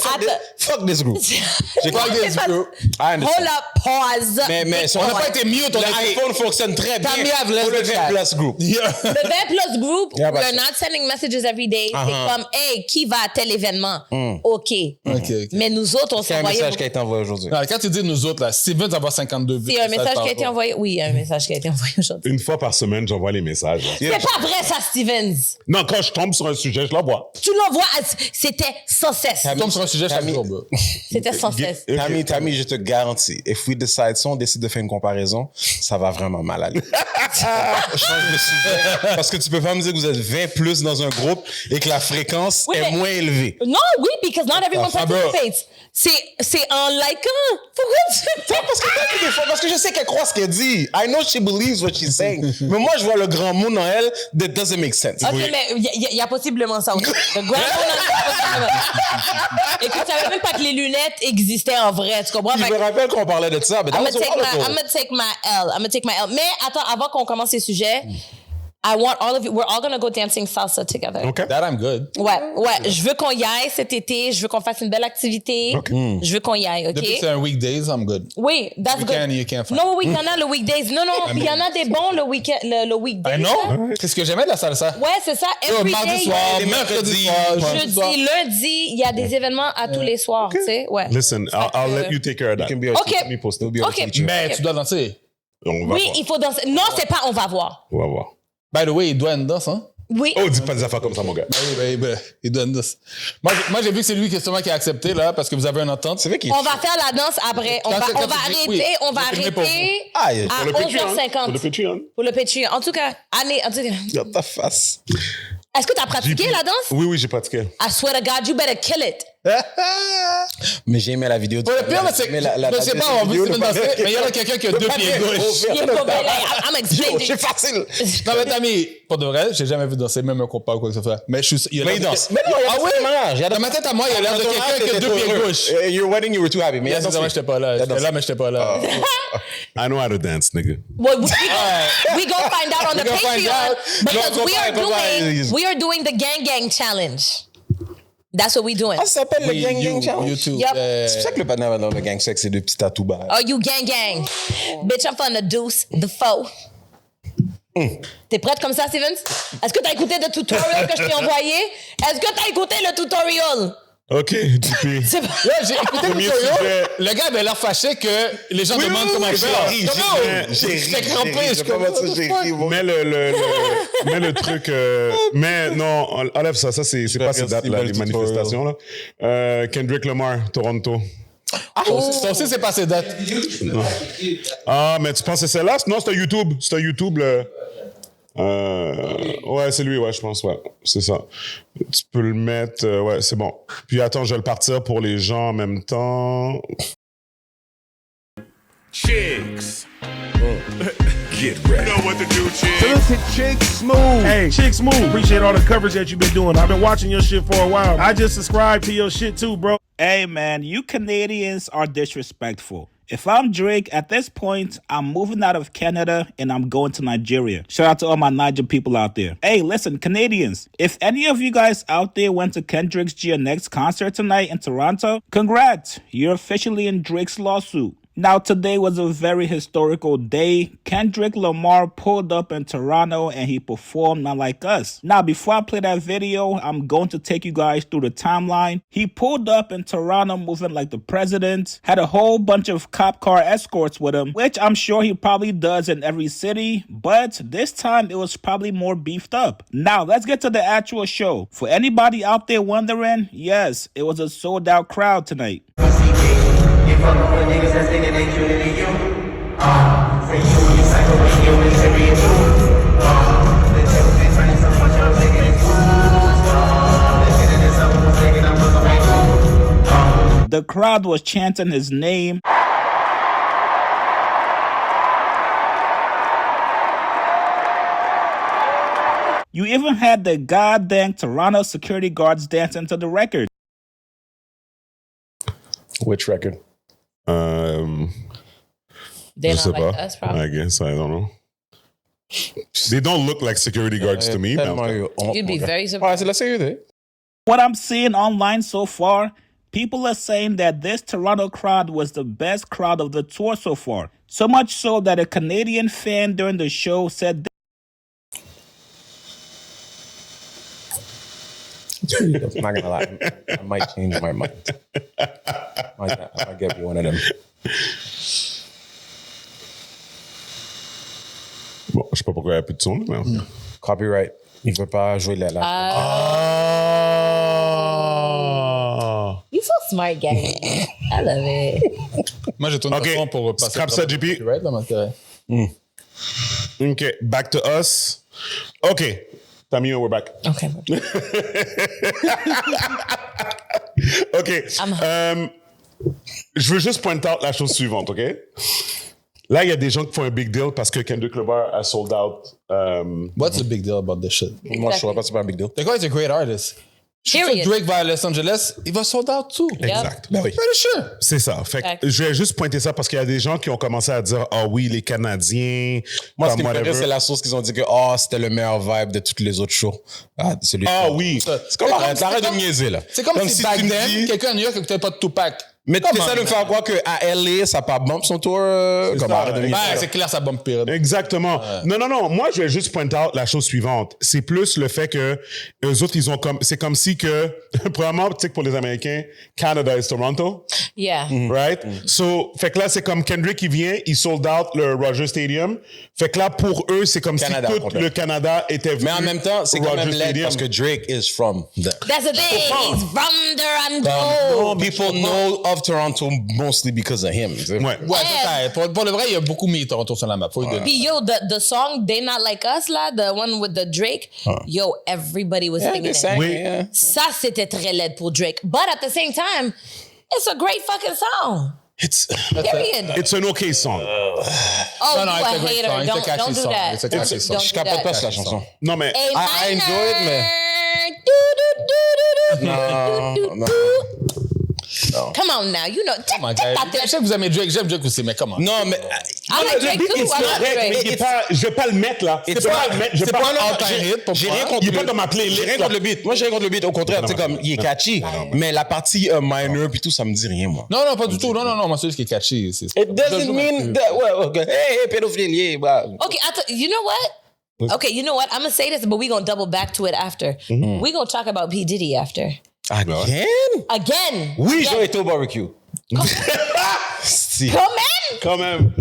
fuck this group. J'ai Non, pas c'est pas- I understand. Hold up, pause. Mais On n'a pas été mute, on a été- l'iPhone fonctionne très bien Tammy have less pour le than that. 20 plus group. Yeah. The 20 plus group, Yeah, but- we're not sending messages every day. C'est comme, hey, qui va à tel événement? OK. OK. Mais nous autres, on C'est un s'envoyait. message qui a été envoyé aujourd'hui. Non, quand tu dis nous autres, là, Steven, ça va 52 vues. C'est un message par qui a été jour. envoyé. Oui, un message qui a été envoyé aujourd'hui. Une fois par semaine, j'envoie les messages. C'est pas vrai, ça, Stevens. Non, quand je tombe sur un sujet, je l'envoie. Tu l'envoies, c'était sans cesse. Tu tombes sur un sujet chaque Tammy- jour, bro. C'était sans cesse. Tammy, je te garantis, si on décide de faire une comparaison, ça va vraiment mal aller. Change de sujet. Parce que tu peux pas me dire que vous êtes 20 plus dans un groupe et que la fréquence Oui, est mais- moins élevée. Non, oui, because not everyone Ah, bro. participates. C'est en likant. Pourquoi tu... Non, parce que Tammy, des fois, parce que je sais qu'elle croit ce qu'elle dit. I know she believes what she's saying. Mais moi, je vois le grand mot dans elle that doesn't make sense. OK, mais il y a possiblement ça aussi. Le grand possiblement. Écoute, tu savais même pas que les lunettes existaient en vrai, tu comprends? Je Fait me que- rappelle qu'on parlait de ça, mais I'm dans gonna take my L. I'm gonna take my L. Mais attends, avant qu'on commence ces sujets, I want all of you. We're all gonna go dancing salsa together. OK? That I'm good. Ouais. Je veux qu'on y aille cet été. Je veux qu'on fasse une belle activité. Je veux qu'on y aille, Depuis que OK? c'est un weekdays, I'm good. Oui, that's good. You can find. Non, oui, il y en a le weekdays. Non, il y en a des bons le week-end, le weekday. Ben non, c'est ce que j'aimais de la salsa. Ouais, c'est ça. Yo, Every mardi day, soir, il y a- mercredi soir, jeudi, lundi, il y a des événements à tous les soirs, tu sais. Ouais. Listen, I'll let you take care of that. Can be our OK. teacher. Me post. We'll be our OK. teacher. Mais tu dois danser. On va Oui, voir. il faut danser. Non, c'est pas on va voir. On va voir. By the way, il doit une danse, hein? Oui. Oh, dis pas des affaires comme ça, mon gars. Oui, il doit une danse. Moi, j'ai vu que c'est lui justement qui a accepté, là, parce que vous avez une entente. C'est vrai qu'il On va faire la danse après. On Quand va tu dis arrêter. oui, On va je vais filmer pour arrêter Ah, il y a- à Pour le Patreon. Pour le 11h50 Patreon. pour le Patreon. En tout cas, Regarde ta face. est-ce que tu as pratiqué la danse? Oui, j'ai pratiqué. I swear to God, you better kill it. Mais j'ai aimé la vidéo. Pour le pire, c'est que je sais pas, on veut Steven danser, mais il y a quelqu'un qui a 2 pieds gauche. Il est pas belle. I'm explaining. C'est facile. Non, mais Tammy, pour de vrai, j'ai jamais vu danser, même un compas ou quoi que ce soit. Mais je suis. Mais il danse. Mais non, il y a ah oui? mariage. Dans ma tête à moi, il a l'air de quelqu'un qui a 2 pieds gauche. Your wedding, you were too happy. Mais Yes, moi, j'étais pas là. J'étais là, mais j'étais pas là. I know how to dance, nigga. Well, we go find out on the We gonna find Patreon out. because No, we are doing the gang challenge. That's what we doing. Ah, ça s'appelle le Gang Gang Challenge. YouTube. Yep. C'est pour ça que le panneau dans le gang sex, c'est 2 petits tatous bas. Are you gang? Bitch, I'm from the deuce, the foe. T'es prête comme ça, Stevens? Est-ce que t'as écouté le tutorial que je t'ai envoyé? Est-ce que t'as écouté le tutorial? OK, JP. C'est pas... Là, j'ai écouté le Premier tutorial. sujet. Le gars avait l'air fâché que les gens demandent comment faire. J'étais crampé. Je suis comme, what the fuck? Mets le truc. Mais non, enlève ça. Ça, c'est pas ces dates, là, les manifestations. Là. Kendrick Lamar, Toronto. Ça aussi, c'est passé date. Non. Ah, mais tu penses que c'est celle-là? Non, c'est un YouTube. C'est un YouTube. Ouais, c'est lui, ouais, je pense, ouais. C'est ça. Tu peux le mettre. Ouais, c'est bon. Puis attends, je vais le partir pour les gens en même temps. Chicks. Get ready. You know what to do, Chicks. Listen, Chick Smooth. Hey, Chick Smooth. Appreciate all the coverage that you've been doing. I've been watching your shit for a while. I just subscribed to your shit too, bro. Hey, man, you Canadians are disrespectful. If I'm Drake, at this point, I'm moving out of Canada and I'm going to Nigeria. Shout out to all my Niger people out there. Hey, listen, Canadians, if any of you guys out there went to Kendrick's GNX concert tonight in Toronto, congrats, you're officially in Drake's lawsuit. Now, today was a very historical day. Kendrick Lamar pulled up in Toronto and he performed Not Like Us. Now, before I play that video, I'm going to take you guys through the timeline. He pulled up in Toronto moving like the president, had a whole bunch of cop car escorts with him, which I'm sure he probably does in every city, but this time it was probably more beefed up. Now, let's get to the actual show. For anybody out there wondering, yes, it was a sold out crowd tonight. The crowd was chanting his name. You even had the goddamn Toronto security guards dancing to the record. Which record? They're Je not sais like pas. us, probably. I guess, I don't know. They don't look like security guards to me. mais en tout cas. You'd be very Ouais, surprised. c'est la série. What I'm seeing online so far, people are saying that this Toronto crowd was the best crowd of the tour so far. So much so that a Canadian fan during the show said I'm not gonna lie. I might change my mind. I might get one of them. Bon, je sais pas pourquoi il n'y a plus de son, mais... Copyright. Il veut pas jouer là. Ah! You so smart, Gary. I love it. Moi, j'ai tourné Ok. le son pour passer. Scrap ça, JP. Right, là, m'intéresse. OK, back to us. OK. Tammy, we're back. Okay. OK. Je veux juste pointer out la chose suivante, OK? Là, il y a des gens qui font un big deal parce que Kendrick Lamar a sold out. What's the big deal about this shit? Moi, je trouve pas que c'est pas un big deal. The guy is a great artist. Je suis sûr que Period. Drake va à Los Angeles, il va sold out too. Exact. Ben oui. Pretty sure. C'est ça. Fait que Exact. je vais juste pointer ça parce qu'il y a des gens qui ont commencé à dire « Ah oui, les Canadiens... » Moi, ce qui me fait whatever. rire, c'est la source qu'ils ont dit que c'était le meilleur vibe de tous les autres shows. Ah, celui Ah oui. C'est comme arrête de me niaiser, là. C'est comme si back tu me then, dis- quelqu'un à New York écoutait pas de Tupac. Mais tu Come essaies on, de me faire croire qu'à LA, ça n'a pas bump son tour. Comme ça, arrête de me Ben, niaiser. c'est clair, ça bombe pire. Exactement. Non. Moi, je vais juste pointer out la chose suivante. C'est plus le fait que eux autres, ils ont comme... C'est comme si que... Premièrement, tu sais que pour les Américains, Canada is Toronto. Yeah. Right? So, fait que là, c'est comme Kendrick qui vient, il sold out le Rogers Stadium. Fait que là, pour eux, c'est comme Canada, si tout complet. le Canada était venu Mais en même temps, c'est quand Rogers même laid Stadium. parce que Drake is from the... That's the thing. He's from Toronto. People know of love Toronto mostly because of him. Ouais. Ouais, ça, pour le vrai, il y a beaucoup mis Toronto sur la map. Faut lui donner. Puis yo, the song They Not Like Us, là, the one with the Drake, yo, everybody was singing it. Oui. Ça, c'était très laid pour Drake. But at the same time, it's a great fucking song. Period. It's an okay song. Oh, Non, you it's a a great hater. song. It's a catchy Don't do song. that. It's a catchy song. Don't Je do capote that. pas sur la chanson. Non, mais... A I enjoy it, mais... minor. Non. Come on now, you know. Oh my God. Je sais que vous aimez Drake, j'aime Drake aussi, mais comment? Non, mais... I like Drake too. I love Correct, mais il est Drake. pas, je vais pas le mettre là. C'est pas le mettre. Je vais pas un le all-time hit pour J'ai moi. rien contre Il est pas dans ma playlist, J'ai rien là. contre le beat. Moi, j'ai rien contre le beat. Au contraire, tu sais, comme, il est catchy. Mais la partie minor puis tout, ça me dit rien, moi. Non, pas du tout. Non, moi, c'est juste qui est catchy. It doesn't mean that... Ouais, okay. Hey, pédophile, yeah, bah. Okay, you know what? Okay, you know what? I'm gonna say this, but we're gonna double back to it after. We're gonna talk about P. Diddy after. Again? Again. Oui, Again. j'ai été au barbecue. Si. Quand même.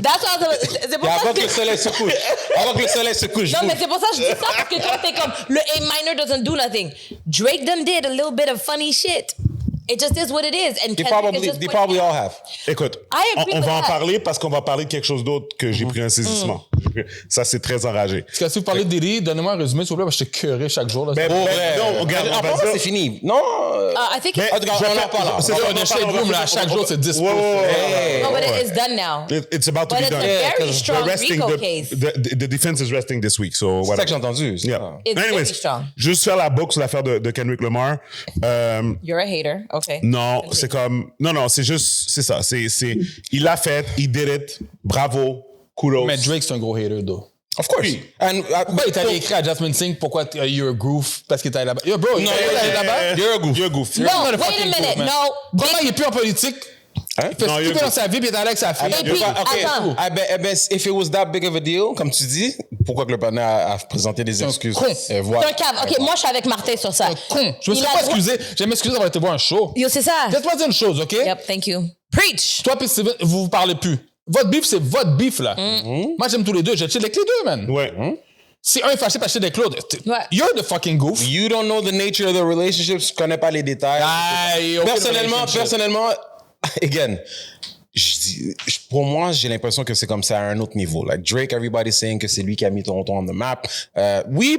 That's all. C'est Et pour ça avant que que le soleil se couche. Avant que le soleil se couche. non, boum. mais c'est pour ça que je dis ça, parce que quand t'es comme, le A minor doesn't do nothing. Drake done did a little bit of funny shit. It just is what it is. And They Kendrick is just probably putting it all out. have. Écoute, I agree on with va en that. parler parce qu'on va parler de quelque chose d'autre que j'ai pris un saisissement. Ça, c'est très enragé. Parce que si vous parlez de Diddy, donnez-moi un résumé, s'il vous plaît, parce que je te curé chaque jour. Là. Ben, Ouais. non, regarde, on En va passant, dire- c'est fini. Non. I think Mais En tout cas, je vais on en faire- parle. c'est Yo, ça, on on a en Shade parle, on Room, va là, faire- chaque jour, c'est 10 Ouais, ouais, ouais, Hey. no, but ouais. it's done now. It's about to But be it's done. a very strong resting, RICO case. the defense is resting this week, so C'est voilà. ça que j'ai entendu. c'est Yeah. ça. It's very Anyways, strong. juste faire la boucle sur l'affaire de Kendrick Lamar. You're a hater. Okay. Non, c'est comme... Non, c'est juste... C'est ça. Il l'a fait. He did it. Bravo. Kudos. Mais Drake, c'est un gros hater, though. Of course. And, Pourquoi il est allé écrire à Jasmine Singh pourquoi you're a goof parce qu'il est allé là-bas? Yo, bro, il est allé là-bas? You're a goof. You're a goof. No, Not a wait a fucking minute. goof, man. No. Comment il est plus en politique? Il fait Non, ce qu'il you're veut dans good. sa vie, puis il est allé avec sa fille. Et puis, OK. attends. Eh ben, if it was that big of a deal, comme tu dis, pourquoi que le panel a présenté des excuses? con. Voilà. C'est un cave. OK, moi, je suis avec Martin sur ça. Con. Je me suis Il a pas droit- excusé. Je vais m'excuser d'avoir été voir un show. Yo, c'est ça. Laisse-moi dire une chose, OK? Yep, thank you. Preach. Toi puis Steven, vous parlez plus. Votre beef, c'est votre beef, là. Moi, j'aime tous les deux. Je chill avec les deux, man. Ouais. Si un est fâché parce que avec l'autre, Ouais. you're the fucking goof. You don't know the nature of the relationship, tu connais pas les détails. Aïe, aucune Personnellement, again, pour moi, j'ai l'impression que c'est comme ça à un autre niveau. Like Drake, everybody's saying que c'est lui qui a mis Toronto on the map.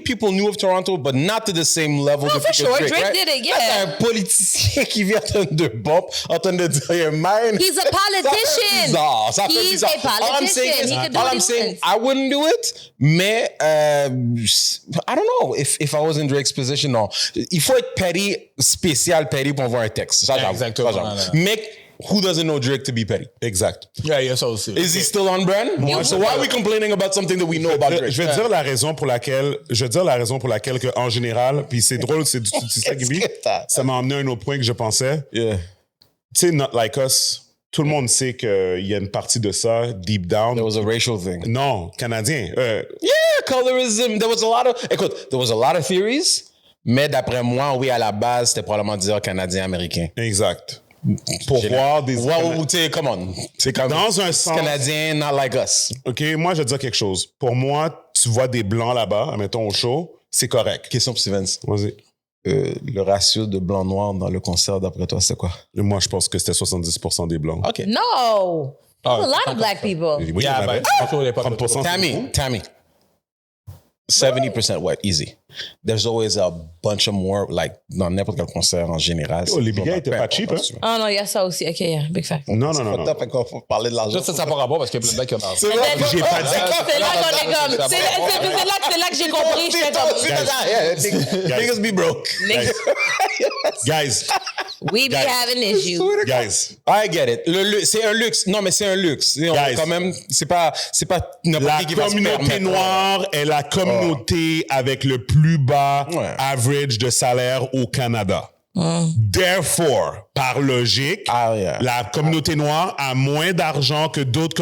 People knew of Toronto, but not to the same level. No, for sure. Drake did it, yeah. C'est un politicien qui vient en train de bump, en train de dire, man. He's a politician. Ça fait He's bizarre. a politician. All I'm saying is, He could do all what I'm he saying, wants. I wouldn't do it, mais I don't know if I was in Drake's position. Non, il faut être petty, spécial petty pour avoir un texte. Ça, j'avoue. Exactement. Ça, j'avoue. Mais who doesn't know Drake to be petty? Exact. Yeah, il y a ça aussi. Is he still on brand? So why are we complaining about something that we know about Drake? Je vais dire la raison pour laquelle, que, en général, puis c'est drôle, c'est ça qui vit. Ça m'a emmené à un autre point que je pensais. Yeah. Tu sais, Not Like Us, tout le monde sait qu'il y a une partie de ça, deep down. There was a racial thing. Non, canadien. Yeah, colorism. There was a lot of theories. Mais d'après moi, oui, à la base, c'était probablement dire canadien-américain. Exact. Pour voir des... Wow, tu sais, come on. C'est comme Dans un sens... Canadien, not like us. OK, moi, je vais te dire quelque chose. Pour moi, tu vois des blancs là-bas, mettons au show, c'est correct. Question pour Stevens. Vas-y. Le ratio de blanc-noir dans le concert, d'après toi, c'est quoi? Moi, je pense que c'était 70% des blancs. OK. No. There's a lot of black people. Oui, il y Yeah, en avait. ben, toujours les pas 30%. Tammy. 70% white, easy. There's always a bunch of more, like, dans n'importe quel concert en général. Oh, les billets étaient pas cheap, hein? Oh non, il y a ça aussi. OK, yeah, big fact. Non. Fait qu'on faut parler de l'argent. Juste ça n'a pas rapport parce qu'il y a plein de blagues qui ont C'est vrai? J'ai pas dit. C'est là qu'on est comme... C'est là que j'ai compris. J'étais comme... Niggas be broke. Guys, We be having issues. guys. I get it. C'est un luxe. Non, mais c'est un luxe. Guys. Quand même, c'est pas n'importe La qui qui va se communauté permettre. noire est la communauté avec le plus bas Ouais. average de salaire au Canada. Therefore, par logique, Yeah. la communauté noire a moins d'argent que d'autres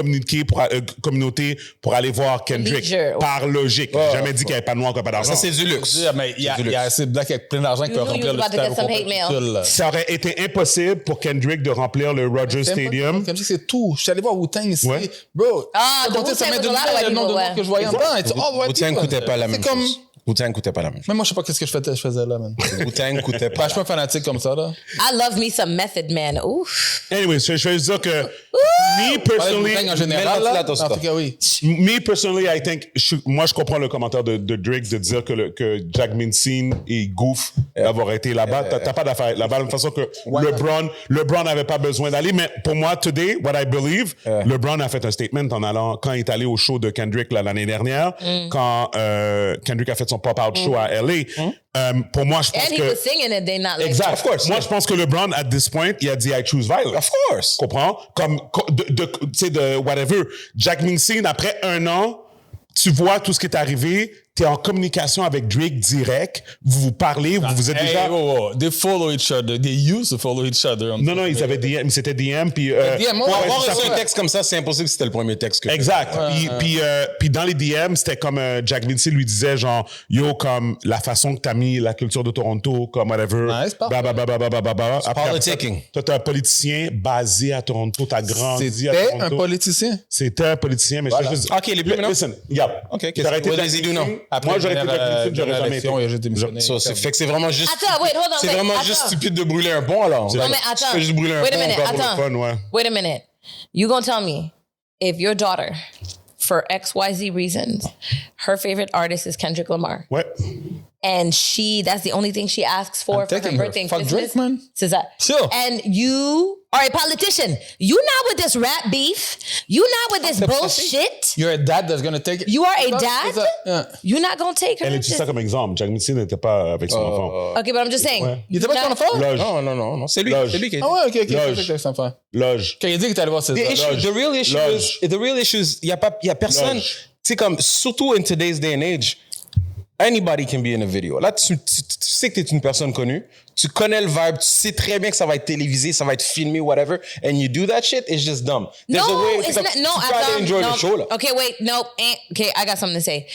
communautés pour aller voir Kendrick. Leisure. Par logique. J'ai jamais dit qu'il n'y avait pas de noirs qui n'avaient pas d'argent. Ça, c'est du luxe. Mais il y C'est du a luxe. assez de blagues avec plein d'argent qui peuvent knew remplir you le was about to stade get au some complet hate mail. tout seul, là. Ça aurait été impossible pour Kendrick de remplir le Rogers Stadium. Comme je dis, c'est tout. Je suis allé voir Wu-Tang ici. Ouais. Bro, Ah, compter Wu-Tang ça met was de a lot of white le nombre de people, monde que je voyais en temps. Wu-Tang coûtait pas la même C'est comme, chose. Wu-Tang coûtait pas la même chose. Même moi, je sais pas qu'est-ce que je faisais là, man. Wu-Tang coûtait Ben, pas. je suis pas fanatique comme ça, là. I love me some Method Man. Oof. Anyways, je vais juste dire que me personally, En général, là, ventilateur, en tout cas, oui. me personally, I think, moi je comprends le commentaire de Drake de dire que Jack Mincin est goof d'avoir été là-bas. T'as pas d'affaire là-bas, de la façon que LeBron n'avait pas besoin d'aller. Mais pour moi, today, what I believe, LeBron a fait un statement quand il est allé au show de Kendrick l'année dernière, quand Kendrick a fait son pop-out show à LA. Pour moi, je pense And he was singing it, they not like Exact. Of course, Moi, je pense que LeBron, at this point, il a dit I choose violence. Of course. Comprends? Comme, tu sais, de whatever. Jack Mincin, après 1 an, tu vois tout ce qui est arrivé, t'es en communication avec Drake direct, vous parlez, vous êtes déjà... They follow each other. They used to follow each other. Non, ils avaient DM, c'était DM, puis... DM, Pour avoir c'est ça. reçu un texte comme ça, c'est impossible que c'était le premier texte que Exact. Puis dans les DM, c'était comme Jack Mincin lui disait genre yo comme la façon que t'as mis la culture de Toronto comme whatever. Nice, parfait. Après, politicking. Toi t'es un politicien basé à Toronto, t'as grandi à Toronto. C'était un politicien. C'était un politicien, mais Voilà. je te dis. Ok, les bleus, maintenant? Listen, regarde. Ok, J'aurais été what Jack does he do Mincin. now? Moi j'aurais été Jack Mincin, j'aurais jamais été. Il a juste démissionné. So, fait que c'est vraiment juste. Attends, wait, hold on. C'est wait, vraiment attends. juste stupide de brûler un pont, alors. Non, mais Tu attends. fais juste brûler un Wait a pont minute, encore pour le attends. fun, ouais. Wait a minute. You gonna tell me if your daughter, for XYZ reasons, her favorite artist is Kendrick Lamar, Ouais. and that's the only thing she asks for her taking her. birthday and Fuck Christmas? Drake, man. C'est ça. Sure. And you are a politician. You not with this rap beef. You not with this bullshit. You're a dad that's gonna take it. You are a C'est dad. ça. Yeah. You're not gonna take her. Elle utilise ça comme exemple. Jack Mincin n'était pas avec son enfant. Okay, but I'm just saying. Ouais. Il était pas ton enfant? Loge. Non. C'est lui. Loge. C'est lui qui est. Ah ouais, ok. Loge. C'est sympa. Loge. Quand il a dit qu'il était allé voir ses The real issue Loge. is, the real issue is, y a personne. Loge. C'est comme, surtout in today's day and age, anybody can be in a video. Là, tu sais que t'es une personne connue, tu connais le vibe, tu sais très bien que ça va être télévisé, ça va être filmé, whatever, and you do that shit, it's just dumb. There's a No, way it's to not. No, try to enjoy the show, là. Okay, wait. No. Okay, I got something to say.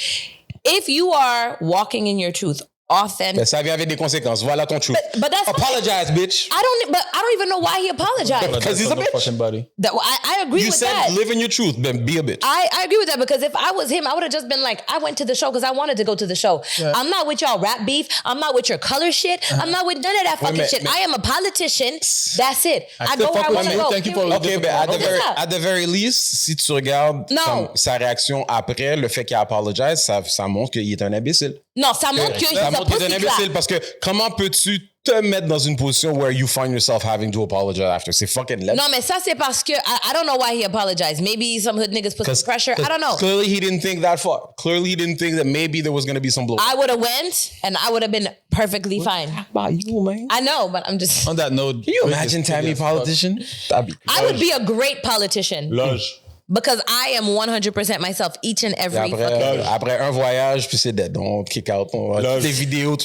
If you are walking in your truth, authentic. Ben, ça vient avec des conséquences. Voilà ton truth. But that's Apologize, bitch. I don't even know why he apologized. Because he's a bitch. Fucking buddy. I agree You with said that. live in your truth, then be a bitch. I agree with that because if I was him, I would have just been like, I went to the show because I wanted to go to the show. Yeah. I'm not with y'all rap beef. I'm not with your color shit. I'm not with none of that fucking shit. I am a politician. That's it. I go where I want to go. Thank you for OK, ben ça. at the very least, si tu regardes Non. comme sa réaction après, le fait qu'il apologize, ça montre qu'il est un imbécile. Non, ça montre que Ça he's a montre qu'il est un pussy imbécile clap. parce que comment peux-tu te mettre dans une position where you find yourself having to apologize after? C'est fucking laid. Non, mais ça, c'est parce que I don't know why he apologized. Maybe some hood niggas put some pressure. I don't know. Clearly, he didn't think that far. Clearly, he didn't think that maybe there was going to be some blow. I would have went and I would have been perfectly fine. About you, man. I know, but I'm just... On that note, Can you imagine Tammy politician? That'd be I would be a great politician. Loge. Because I am 100% myself each and every fucking day. Après un voyage, puis c'est dead. On kick out. Toutes les vidéos.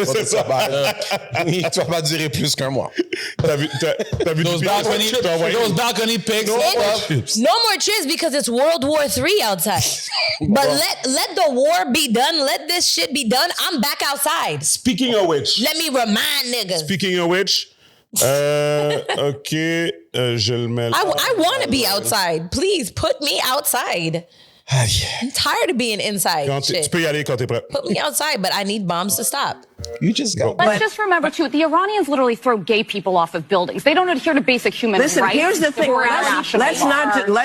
C'est ça. Tu vas pas durer plus qu'un mois. T'as vu those balcony pics. No more trips because it's World War III outside. But let the war be done. Let this shit be done. I'm back outside. Speaking of which. Let me remind niggas. Speaking of which. OK. Je le mets là. I want to be outside. Please put me outside. I'm tired of being inside. Tu Shit. peux y aller quand t'es prêt. Put me outside, but I need bombs to stop. You just got. Let's just remember, too, the Iranians literally throw gay people off of buildings. They don't adhere to basic human rights. Listen, here's the thing. or Let's international law.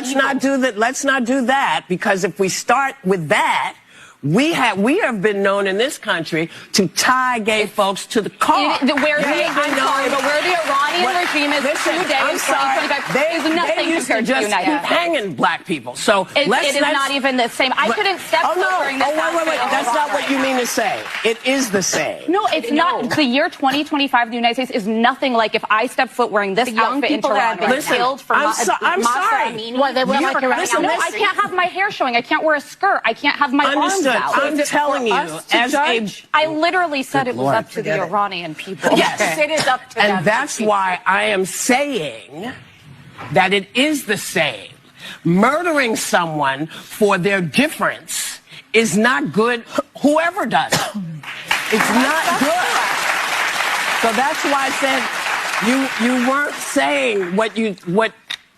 not do that because if we start with that, we have been known in this country to tie gay folks to the car. I'm sorry, but where the Iranian regime is today in 2025 is nothing they used compared to to the just United keep States. hanging black people. So It is not even the same. I couldn't step foot during this. Wait. That's not what you mean to say. It is the same. No, it's not. The year 2025 in the United States is nothing like if I step foot wearing this outfit in Toronto. Killed for I'm sorry. What, they wear like no, I can't have my hair showing. I can't wear a skirt. I can't have my arms out. I'm telling you, as I literally said it was up to the Iranian people. Yes, it is up to them. And that's why I am saying that it is the same. Murdering someone for their difference is not good, whoever does it. It's not good. So that's why I said you weren't saying what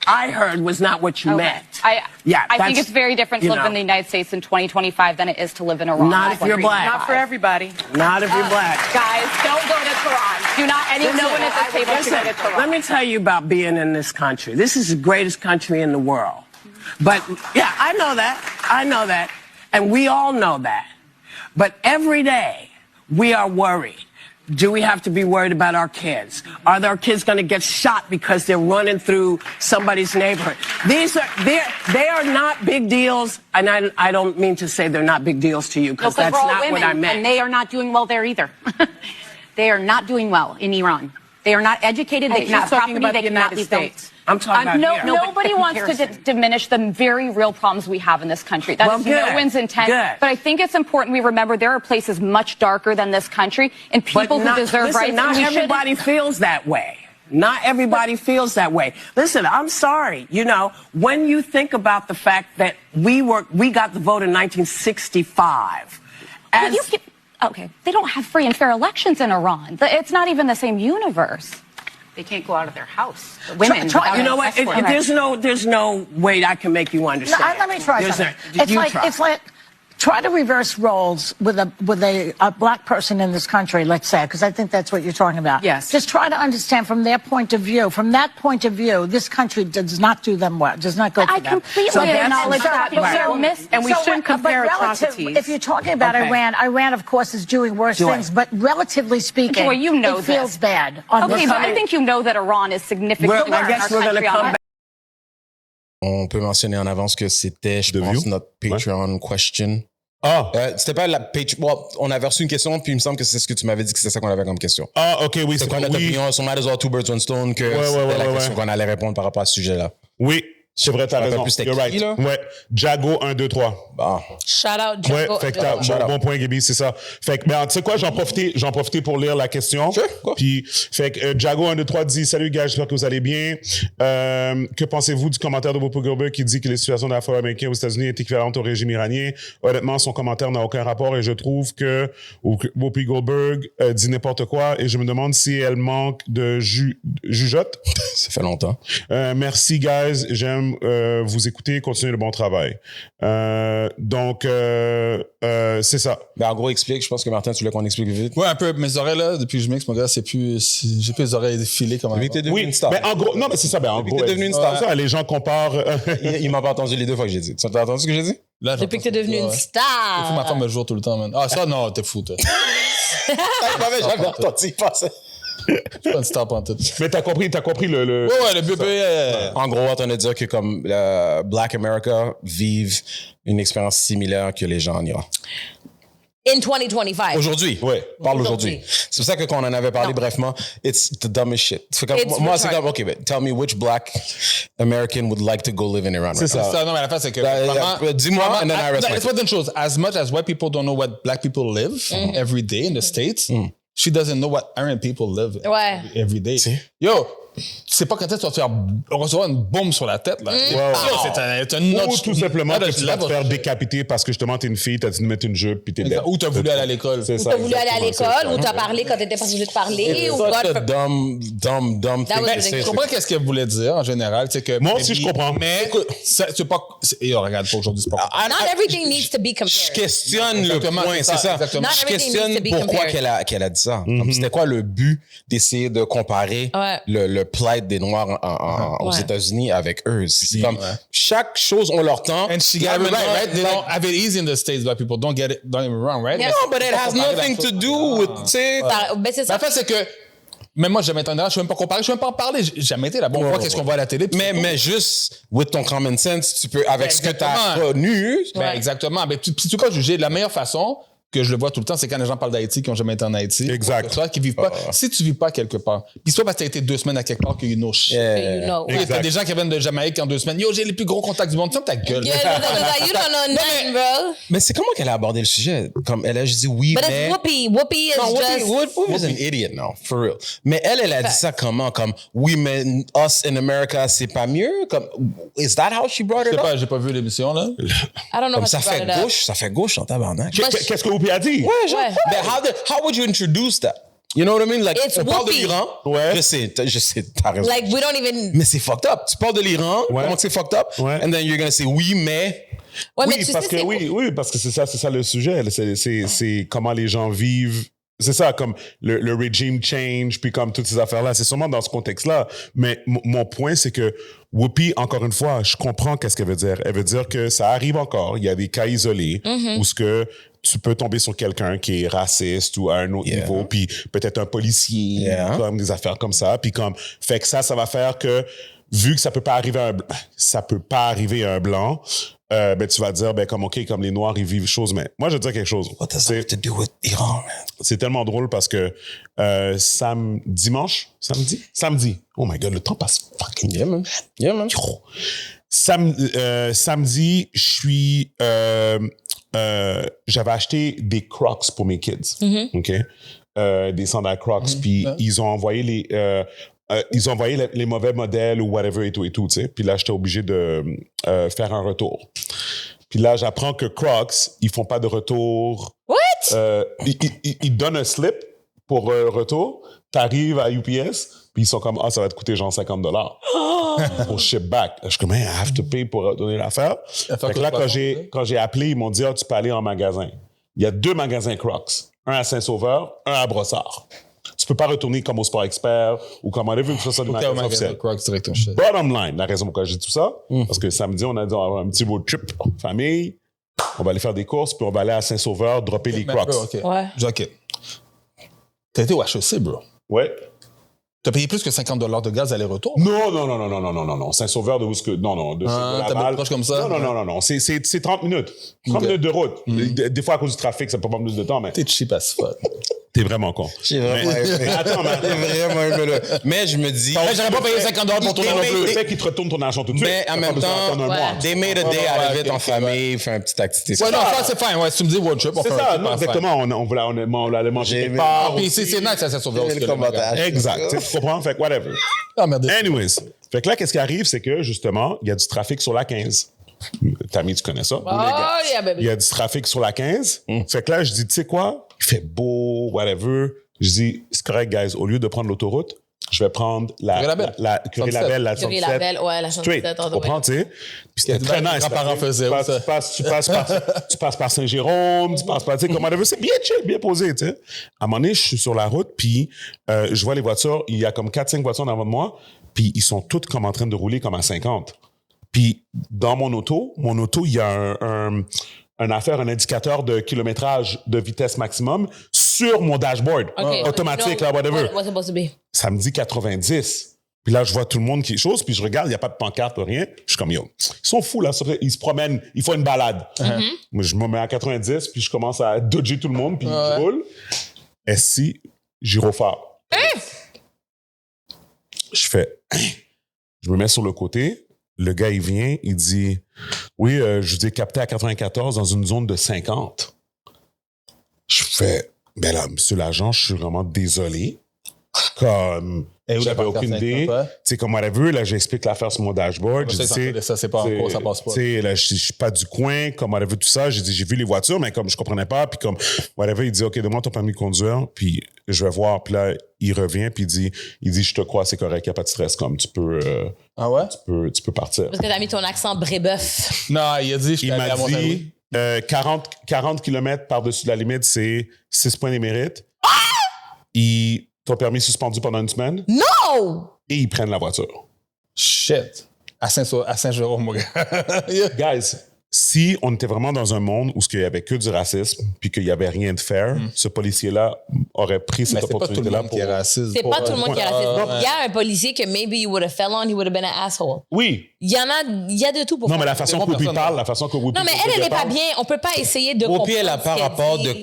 I heard was not what you meant. I think that's- it's very different to you live know. in the United States in 2025 than it is to live in Iran. Not if you're black. Not for everybody. Not if you're black. Guys, don't go to Tehran. Do not anyone at this table should go to Tehran. Let me tell you about being in this country. This is the greatest country in the world. But, yeah, I know that. I know that. And we all know that. But every day, we are worried. Do we have to be worried about our kids? Are our kids going to get shot because they're running through somebody's neighborhood? They are not big deals, and I don't mean to say they're not big deals to you, because that's we're all not women, what I meant. and they are not doing well there either. They are not doing well in Iran. They are not educated. They cannot have property. They cannot leave them. I'm talking about here. Nobody wants to diminish the very real problems we have in this country. That is no one's intent. Good. But I think it's important we remember there are places much darker than this country and people who deserve rights. Not and we everybody feels that way. Not everybody feels that way. Listen, I'm sorry. You know, when you think about the fact that we got the vote in 1965. Okay, they don't have free and fair elections in Iran. It's not even the same universe. They can't go out of their house. The women. You know what? There's no way I can make you understand. Let me try There's something. It's like try to reverse roles with a black person in this country, let's say, because I think that's what you're talking about. Yes. Just try to understand from their point of view. From that point of view, this country does not do them well. Does not go for them. I completely acknowledge that. And we shouldn't compare atrocities. If you're talking about Iran, of course, is doing worse things. But relatively speaking, Joy, you know it feels bad. Okay, but I think you know that Iran is significantly I guess we're going to come back. On peut mentionner en avance que c'était, je pense, notre Patreon question. C'était pas la Patreon. Bon, on avait reçu une question, puis il me semble que c'est ce que tu m'avais dit que c'était ça qu'on avait comme question. OK, oui. C'est quoi notre opinion sur Might as well two birds one stone, que c'était la question qu'on allait répondre par rapport à ce sujet-là. Oui. C'est vrai, t'as raison. Plus You're right. là? Ouais. Jago 1, 2, 3. Bon. Shout out Jago. Ouais, fait que bon point, Gaby, c'est ça. Fait que, tu sais quoi, j'en profitais pour lire la question. Puis, fait que Jago 1, 2, 3 dit « Salut, gars, j'espère que vous allez bien. Que pensez-vous du commentaire de Whoopi Goldberg qui dit que les situations d'Afro-Américains aux États-Unis est équivalente au régime iranien? Honnêtement, son commentaire n'a aucun rapport et je trouve que Whoopi Goldberg dit n'importe quoi et je me demande si elle manque de jugeote. Ça fait longtemps. Merci, guys. J'aime vous écouter. Continuez le bon travail. Donc, c'est ça. Ben, en gros, explique. Je pense que Martin, tu voulais qu'on explique vite. Ouais, un peu. Mes oreilles, là, depuis que je mixe, mon gars, j'ai plus les oreilles défilées comme avant. Depuis que t'es devenu une star. Mais en gros, non, mais c'est ça. Ben, en gros, t'es devenu une star. Ça, les gens comparent. Il m'a pas entendu les deux fois que j'ai dit. Tu as entendu ce que j'ai dit? Là, depuis que t'es devenu une star. Il faut ma femme me joue tout le temps, man. Ah, ça, non, t'es fou, toi. Je m'avais jamais entendu passer. Je suis pas une star pantoute. Mais t'as compris le... Ouais, le BPE. En gros, on a dire que comme Black America vivent une expérience similaire que les gens en Iran. In 2025. Aujourd'hui. Ouais. Parle aujourd'hui. C'est pour ça que quand on en avait parlé brièvement, it's the dumbest shit. Moi, c'est comme, OK, but tell me which Black American would like to go live in Iran. C'est ça. Non, mais la fin, c'est que... Dis-moi, and then I rest my case. Une chose. As much as white people don't know what black people live every day in the States, she doesn't know what Aryan people live every day. Yo, tu sais pas quand est-ce que tu vas te faire recevoir une bombe sur la tête, là. C'est un autre... Ou tout simplement que tu vas te faire décapiter parce que justement t'es une fille, t'as dû mettre une jupe puis t'es dead. Ou t'as voulu aller à l'école. C'est Ou ça. t'as voulu aller à l'école, ou t'as parlé quand t'étais pas supposé de parler, ou Such a dumb thing. Je comprends qu'est-ce qu'elle voulait dire en général, c'est que... Moi aussi, je comprends. Mais c'est pas... Regarde, pour aujourd'hui, c'est pas... Not everything needs to be compared. Je questionne le point, c'est ça. Je questionne pourquoi qu'elle a dit ça. C'était quoi le but d'essayer de comparer le plight des Noirs aux États-Unis avec eux? C'est comme chaque chose ont leur temps. And she got it right? They don't have it easy in the States, black people. Don't get it wrong, right? No, but it has nothing to do with, tu sais. Ben, c'est ça. La fin, c'est que même moi, j'ai jamais été en Iran, je suis même pas comparé, je suis même pas en parler. J'ai jamais été là-bas. On voit qu'est-ce qu'on voit à la télé. Mais juste, with ton common sense, tu peux, avec ce que tu as connu. Ben, exactement. Ben, si tu peux pas juger, la meilleure façon que je le vois tout le temps, c'est quand les gens parlent d'Haïti qui ont jamais été en Haïti. Exact. Toi, qui vivent pas. Si tu vis pas quelque part, puis soit parce que t'as été 2 semaines à quelque part que you know shit. T'as des gens qui viennent de Jamaïque en 2 semaines. Yo, j'ai les plus gros contacts du monde. Ferme ta gueule. You don't know nothing, bro. Mais c'est comment qu'elle a abordé le sujet? Comme elle a juste dit oui, But mais... it's Whoopi is just... Whoopi is an idiot now, for real. Mais elle a dit ça comment? Comme, oui, mais us in America, c'est pas mieux? Comme, is that how she brought it up? Je sais pas, j'ai pas vu l'émission, là. I don't know Comme ça fait gauche en tabarnak. Qu'est-ce que Whoopi a dit? Ouais, genre. But how would you introduce that? You know what I mean? Like, It's on parle de Whoopi. l'Iran. Ouais. Je sais, t'as raison. Like, we don't even... Mais c'est fucked up. Tu parles de l'Iran, Ouais. comment que c'est fucked up? Ouais. And then you're gonna say oui, mais... Ouais, mais Oui, tu parce sais, que oui, parce que c'est ça le sujet. C'est comment les gens vivent. C'est ça, comme le regime change, puis comme toutes ces affaires-là. C'est sûrement dans ce contexte-là. Mais mon point, c'est que Whoopi, encore une fois, je comprends qu'est-ce qu'elle veut dire. Elle veut dire que ça arrive encore. Il y a des cas isolés où ce que tu peux tomber sur quelqu'un qui est raciste ou à un autre niveau, puis peut-être un policier, comme des affaires comme ça. Puis comme, fait que ça va faire que, vu que ça peut pas arriver à un blanc, ben tu vas dire ben comme OK, comme les noirs ils vivent choses, mais moi je vais te dire quelque chose. What does that have to do with Iran, man? C'est tellement drôle parce que samedi, oh my god, le temps passe fucking Yeah, man. Samedi, je suis j'avais acheté des Crocs pour mes kids, OK, des sandales Crocs, puis ils ont envoyé les mauvais modèles ou whatever et tout, tu sais. Puis là, j'étais obligé de faire un retour. Puis là, j'apprends que Crocs, ils font pas de retour. What? Ils donnent un slip pour retour. T'arrives à UPS, puis ils sont comme, ça va te coûter genre $50 pour ship back. Je suis comme, I have to pay pour retourner l'affaire. Fait que là, quand j'ai appelé, ils m'ont dit, tu peux aller en magasin. Il y a 2 magasins Crocs. Un à Saint-Sauveur, un à Brossard. Tu peux pas retourner comme au Sport Expert ou comme on a vu que ça du magasin officiel. Bottom line, la raison pourquoi j'ai dit tout ça, parce que samedi, on a dit on va avoir un petit road trip famille, on va aller faire des courses, puis on va aller à Saint-Sauveur, dropper les Crocs. Ouais. OK. T'as été au HEC, bro. Ouais. T'as payé plus que $50 de gaz aller-retour? Non. Saint-Sauveur de où ce que... Non. De Laval. Proche comme ça? Non. C'est 30 minutes. 30 minutes de route. Des fois, à cause du trafic, ça peut prendre plus de temps, mais... T'es cheap as fuck. T'es vraiment con. J'ai vraiment aimé. Attends, mais je me dis... J'aurais pas payé $50 pour tourner non plus. Le fait qu'ils te retournent ton argent tout de suite. Mais en même temps, they made a day out of it en famille, faire une petite activité. Ouais, non, ça c'est fine. Ouais, si tu me dis road trip, on fait c'est ça, non, exactement. On allait manger quelque part. Puis c'est nice, ça s'est sauvé aussi. Exact. Tu comprends? Fait que whatever. Ah, merde. Anyways. Fait que là, qu'est-ce qui arrive, c'est que justement, il y a du trafic sur la 15. Tammy, tu connais ça? Yeah, baby. Il y a du trafic sur la 15. Fait que là, je dis, tu sais quoi? Il fait beau, whatever. Je dis, c'est correct, guys. Au lieu de prendre l'autoroute, je vais prendre la Curie-Labelle, la 77. Curie-Labelle, ouais, la 77. Straight. Tu comprends, tu sais? Puis c'était très nice. Grands-parents faisaient Tu passes par Saint-Jérôme, tu passes par, tu sais, comme whatever. C'est bien chill, bien posé, tu sais. À un moment donné, je suis sur la route, puis je vois les voitures. Il y a comme 4-5 voitures devant moi, puis ils sont toutes comme en train de rouler comme à 50. Puis dans mon auto, il y a un indicateur de kilométrage de vitesse maximum sur mon dashboard. Automatique, là, whatever. What's supposed to be? Ça me dit 90. Puis là, je vois tout le monde qui chose, puis je regarde, il n'y a pas de pancarte, rien. Je suis comme, yo, ils sont fous, là. Ils se promènent, ils font une balade. Moi, je me mets à 90, puis je commence à dodger tout le monde, puis je roule. Et si, gyrophare. Je fais, je me mets sur le côté. Le gars, il vient, il dit, oui, je vous ai capté à 94 dans une zone de 50. Je fais, ben là, monsieur l'agent, je suis vraiment désolé. Comme, j'avais aucune idée. Tu sais, comme whatever, là, j'explique l'affaire sur mon dashboard. Ça, c'est pas en cours, ça passe pas. Tu sais, là, je suis pas du coin, comme whatever, tout ça. J'ai dit, j'ai vu les voitures, mais comme je comprenais pas, puis comme, whatever, il dit, OK, donne-moi ton permis de conduire, puis je vais voir. Puis là, il revient, puis il dit, je te crois, c'est correct, il n'y a pas de stress, comme tu peux. Ah ouais? Tu peux partir. Parce que t'as mis ton accent brébeuf. Non, il a dit, je suis allé à Mont-Saint-Louis. 40 km par-dessus de la limite, c'est 6 points d'émérite. Ton permis suspendu pendant une semaine. No! Et ils prennent la voiture. Shit. À Saint-Jérôme, mon gars. Guys, si on était vraiment dans un monde où il n'y avait que du racisme puis qu'il n'y avait rien de fair, ce policier-là aurait pris cette opportunité-là pour... C'est pas tout le monde qui est raciste. Il y a un policier que maybe you would have fell on, he would have been an asshole. Oui. Il y a de tout pour non, mais la façon que Whoopi parle, Non, mais elle n'est pas bien. On peut pas essayer de comprendre. Whoopi, elle n'a pas rapport de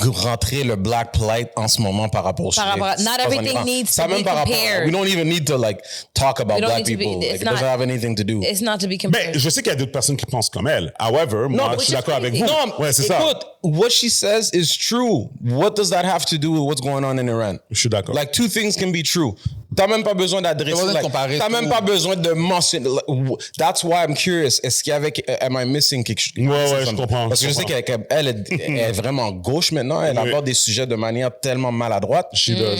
rentrer le black plight en ce moment par rapport au Not everything needs to be compared. We don't even need to talk about black people. It doesn't have anything to do. It's not to be compared. Ben, je sais qu'il y a d'autres personnes qui pensent comme elle. However, moi, je suis d'accord avec vous. Non, ouais, c'est ça. Écoute, what she says is true. What does that have to do with what's going on in Iran? Je suis d'accord. Like, two things can be true. T'as même pas besoin d'adresser. besoin de comparer T'as même tout. pas besoin de mentionner. That's why I'm curious. Est-ce qu'il y avait, am I missing quelque chose? Ouais, je comprends. Parce que je sais qu'elle est vraiment gauche maintenant. Elle aborde des sujets de manière tellement maladroite.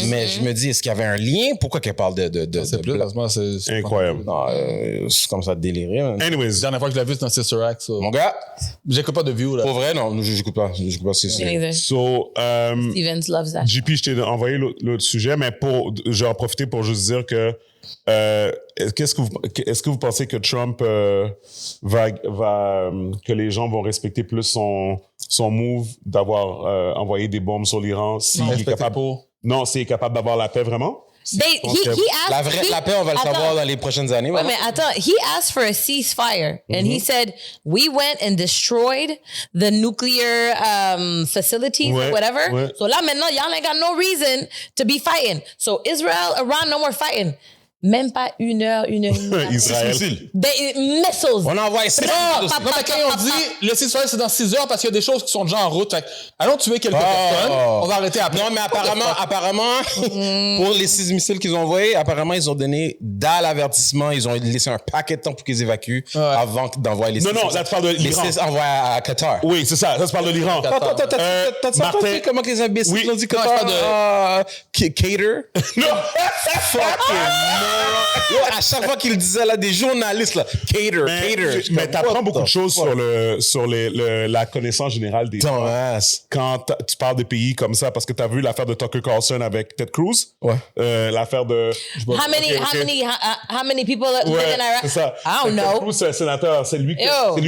Mais je me dis, est-ce qu'il y avait un lien? Pourquoi qu'elle parle de C'est plus, parce que moi, c'est Incroyable. Non, c'est comme ça déliré. Man. Anyways. La dernière fois que je l'ai vu, c'était dans Sister Act. So. Mon gars, J'écoute pas de view, là. pour vrai, non, j'écoute pas. J'écoute pas. C'est Me neither. So, Stevens loves that. JP, je t'ai envoyé l'autre sujet, mais je vais en profiter pour juste dire que est-ce que vous pensez que Trump que les gens vont respecter plus son move d'avoir envoyé des bombes sur l'Iran s'il est capable s'il est capable d'avoir la paix vraiment? He asked, la paix, on va le savoir dans les prochaines années. Wait a minute, attends. He asked for a ceasefire, and he said, we went and destroyed the nuclear facilities or whatever. So là, maintenant, y'all ain't got no reason to be fighting. So Israel, Iran, no more fighting. Même pas une heure et demie. Israël. Missiles. On envoie 6 Non, mais quand on dit le 6 soir, c'est dans 6 heures parce qu'il y a des choses qui sont déjà en route. Fait, allons tuer quelques personnes. On va arrêter après. Non, mais apparemment, pour les 6 missiles qu'ils ont envoyés, apparemment, ils ont donné l'avertissement. Ils ont laissé un paquet de temps pour qu'ils évacuent avant d'envoyer les 6. Non, là, tu parles de l'Iran. Les 6 envoyés à Qatar. Oui, c'est ça. Ça, tu parles de l'Iran. T'as entendu comment les imbéciles ont dit Qatar? Cater? Non! Fucking Yo, à chaque fois qu'il disait là, des journalistes là, cater. Mais t'apprends beaucoup de choses sur la connaissance générale des gens quand tu parles de pays comme ça, parce que t'as vu l'affaire de Tucker Carlson avec Ted Cruz. Ouais. L'affaire de. How many people live in Iraq? C'est ça. I don't know. Ted Cruz, c'est un sénateur. C'est lui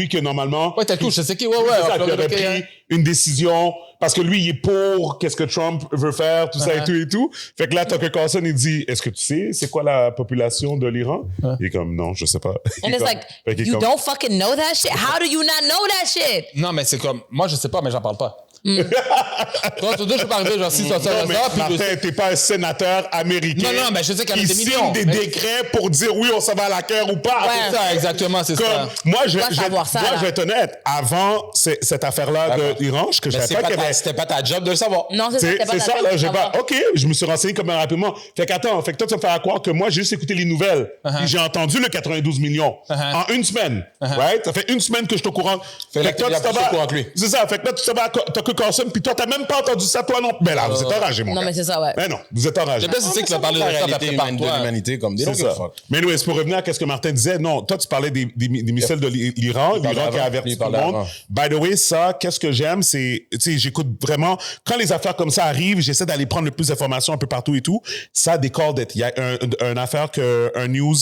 que normalement. Ouais, Ted Cruz, je sais qui. Ouais. C'est ça, qui aurait pris une décision. Parce que lui, il est pour qu'est-ce que Trump veut faire, tout ça et tout. Fait que là, Tucker Carlson, il dit, est-ce que tu sais c'est quoi la population de l'Iran? Il est comme, non, je sais pas. And it's like, you don't fucking know that shit? How do you not know that shit? Non, mais c'est comme, moi, je sais pas, mais j'en parle pas. Toi, tous deux, je peux arriver, genre, si ça, Martin, t'es pas un sénateur américain. Non, mais je sais qu'il y en a des millions. Signe des décrets pour dire oui, on s'en va à la guerre ou pas. Ouais, c'est ça, exactement, c'est ça. Moi, je vais être honnête. Avant cette affaire-là de l'Iran, je savais pas qu'il y avait. C'était pas ta job de le savoir. Non, c'est ça, là, j'ai pas. OK, je me suis renseigné comme rapidement. Fait que toi, tu vas me faire croire que moi, j'ai juste écouté les nouvelles. Puis j'ai entendu le 92 millions en une semaine. Right? Ça fait une semaine que je suis au courant. Fait que toi, tu t'en vas. C'est ça. Fait que là, tu t'en vas à Carlson, puis toi, t'as même pas entendu ça, toi, non. Mais là, vous êtes enragé, mon gars. Non, mais c'est ça, ouais. Mais non, vous êtes enragé. C'est c'est que tu as parlé de la réalité humaine de l'humanité comme des c'est ça. Mais anyway, pour revenir à ce que Martin disait, non, toi, tu parlais des missiles de l'Iran qui a averti tout le monde. By the way, ça, qu'est-ce que j'aime, c'est, tu sais, j'écoute vraiment, quand les affaires comme ça arrivent, j'essaie d'aller prendre le plus d'informations un peu partout et tout. Ça décolle d'être. Il y a une affaire un news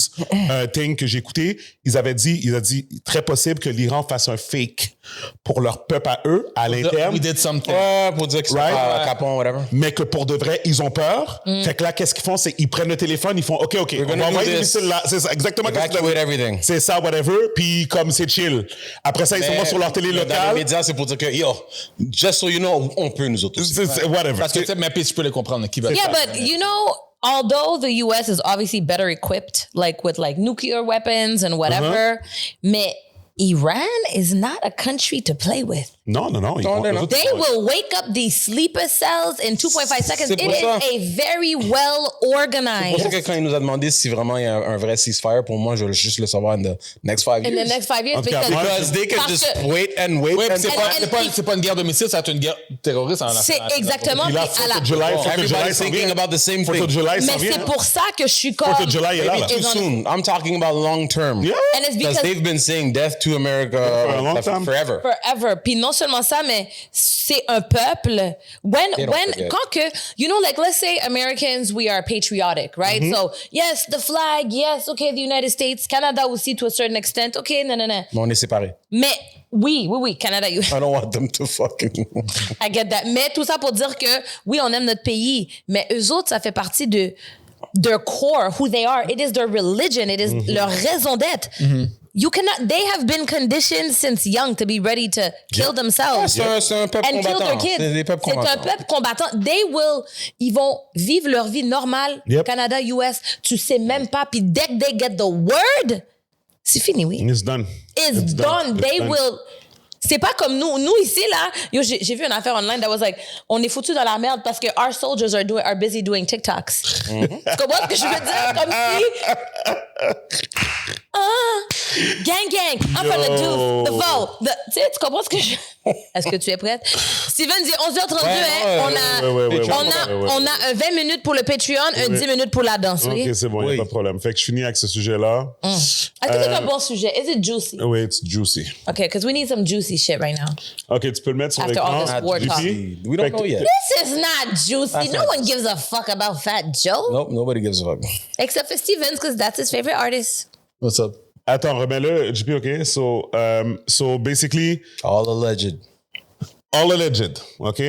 thing que j'ai écouté. Il a dit très possible que l'Iran fasse un fake pour leur peuple à eux, à l'interne. We did something. Pour dire que c'est pas Capon, whatever. Mais que pour de vrai, ils ont peur. Fait que là, qu'est-ce qu'ils font? C'est ils prennent le téléphone, ils font OK, on va envoyer des missiles là. C'est ça, exactement. Everything. C'est ça, whatever. Puis comme c'est chill. Après ça, ils sont sur leur télé locale. Dans les médias, c'est pour dire que, just so you know, on peut nous autres aussi. Whatever. Parce que, tu sais, mais puis tu peux les comprendre. Yeah, but you know, although the U.S. is obviously better equipped, like with like nuclear weapons and whatever, mais Iran is not a country to play with. Non. They will wake up these sleeper cells in 2.5 seconds. It is a very well organized. C'est pour ça que quand il nous a demandé si vraiment il y a un vrai ceasefire, pour moi, je veux juste le savoir in the next 5 years. In the next 5 years, because they can just wait and wait. Oui, c'est pas une guerre de missiles, c'est une guerre terroriste. C'est exactement. Puis là, everybody's thinking about the same thing. Mais c'est pour ça que je suis comme. Maybe too soon. I'm talking about long term. Yeah. And it's because they've been saying death to America forever. Puis non seulement ça, mais c'est un peuple. Quand que, you know, like let's say Americans, we are patriotic, right? So yes, the flag, yes, okay, the United States, Canada aussi to a certain extent, okay, non. Mais on est séparés. Mais oui, Canada. I don't want them to fucking. I get that. Mais tout ça pour dire que oui, on aime notre pays, mais eux autres, ça fait partie de their core, who they are. It is their religion. It is leur raison d'être. You cannot. They have been conditioned since young to be ready to kill themselves C'est un peuple and kill their combattant. kids. C'est des peuples C'est un combattants. peuple combattant. Ils vont vivre leur vie normale. Canada, US, tu sais même pas. Puis dès que they get the word, c'est fini, oui. It's done. It's done. They will. C'est pas comme nous. Nous, ici, là, yo, j'ai vu une affaire online that was like, on est foutus dans la merde parce que our soldiers are busy doing TikToks. Tu comprends ce que je veux dire? Comme si... gang, I'm from the deuce, the foe. Tu sais, tu comprends ce que je... Est-ce que tu es prête? Steven dit 11h32, on a 20 minutes pour le Patreon, 10 minutes pour la danse. OK, c'est bon, il n'y a pas de problème. Fait que je finis avec ce sujet-là. Est-ce que c'est un bon sujet? Is it juicy? Oui, it's juicy. OK, because we need some juicy shit right now. OK, tu peux le mettre sur After l'écran. all this war talk. We don't know yet. This is not juicy. No one gives a fuck about Fat Joe. Nope, nobody gives a fuck. Except for Stevens, because that's his favorite artist. What's up? Attends, remets-le, JP, OK? So basically... All alleged. All alleged, OK?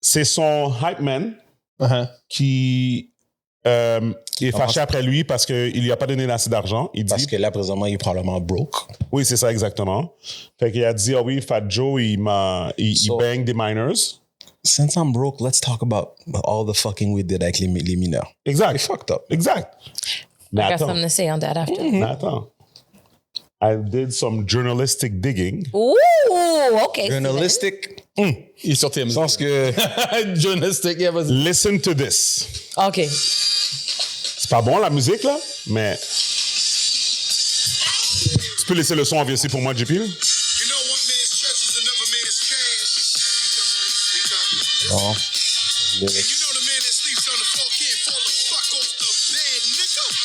C'est son hype man qui est fâché après lui parce qu'il lui a pas donné assez d'argent. Parce que là, présentement, il est probablement broke. Oui, c'est ça, exactement. Fait qu'il a dit, oui, Fat Joe, il bang des minors. Since I'm broke, let's talk about all the fucking we did avec les mineurs. Exact. We fucked up. Exact. Mais I got attends. something to say on that after. Mais attends. I did some journalistic digging. Ooh, okay. Journalistic. Il est sur TMZ. Je pense que... Journalistic, yeah, vas-y. Listen to this. OK. C'est pas bon, la musique, là, mais... Tu peux laisser le son, obviously, pour moi, JP? Non.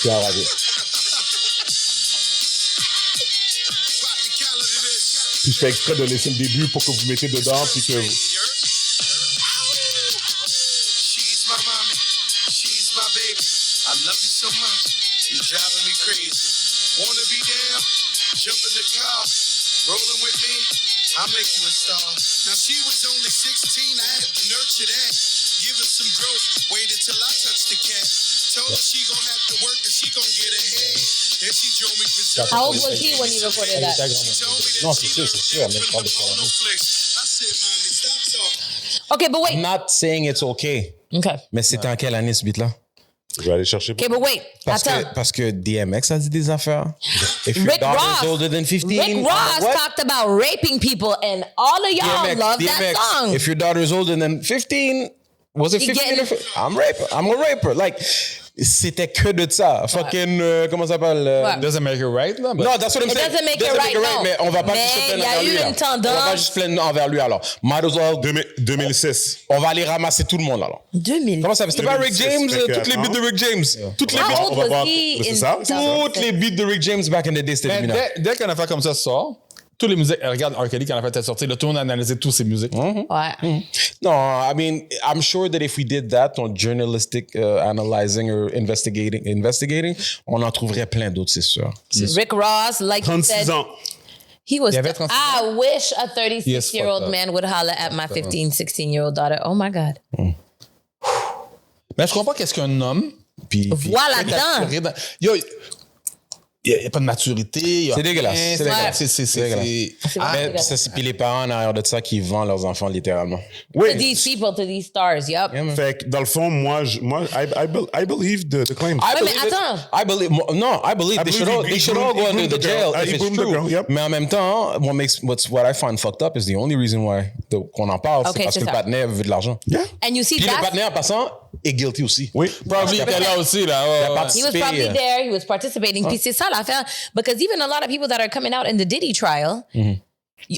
Tu as ravi. Puis je fais exprès de laisser le début pour que vous mettez dedans, puis que... She's my mommy, she's my baby. I love you so much, you're driving me crazy. Wanna be down, jump in the car, rolling with me, I'll make you a star. Now she was only 16, I had to nurture that. Give her some growth, waited till I touched the cat. Told her she gon' have to work and she gon' get ahead. Then she drove me berserk. How old was he when you recorded that? Non, c'est sûr, mais je parle de ça. OK, but wait. I'm not saying it's okay. OK. Mais c'était en quelle année, ce beat-là? Je vais aller chercher. OK, but wait. Attends. Parce que DMX a dit des affaires. If your Rick daughter's Ross. older than 15... Rick Ross talked about raping people, and all of y'all love that song. If your daughter's older than 15... Was it 15 or 15? I'm a raper. Like, c'était que de ça. Fucking, comment ça s'appelle? Doesn't make it right, là? No, that's what I'm saying. It doesn't make it right, no. Mais on va pas juste se Mais il y plaindre a envers lui. eu une tendance. On va pas juste se plaindre envers lui, alors. Might as well... 2006. On va aller ramasser tout le monde, alors. 2000. Comment ça fait? C'était pas Rick 2006, James? fait que, Toutes les beats de Rick James. Toutes les How beats... old was he C'est in ça? Toutes les beats de Rick James back in the day, c'était Mais mineur. dès qu'une affaire comme ça sort, tous les musiques, regarde R. Kelly quand la fait est sortie, là, tout le monde a analysé toutes ses musiques. Ouais. No, I mean, I'm sure that if we did that on journalistic analyzing or investigating, on en trouverait plein d'autres, c'est sûr. Rick Ross, like you 36 said, ans. he was. Il avait 36 I wish a Yes, 36-year-old fucked up. man would holler at my 15, 16-year-old daughter. Oh my God. Mais je comprends qu'est-ce qu'un homme. Puis, Voilà dedans. Yo, il n'y a pas de maturité. C'est dégueulasse. C'est dégueulasse. C'est dégueulasse. Ah, Mais ça, c'est puis les parents en arrière de ça qui vendent leurs enfants littéralement. To Oui. these people, to these stars, yup. Fait que dans le fond, moi, I believe the claim. Ouais, mais attends. I believe they should all go into the jail if it's true. Yep. Mais en même temps, what I find fucked up is the only reason why qu'on en parle, Okay, c'est parce c'est que le ça. partenaire veut de l'argent. Yeah. And you see Puis le that. partenaire en passant est guilty aussi. Oui. Probably il était là aussi, là. Ouais, ouais. He was probably there. He was participating. Puis c'est ça l'affaire. Because even a lot of people that are coming out in the Diddy trial,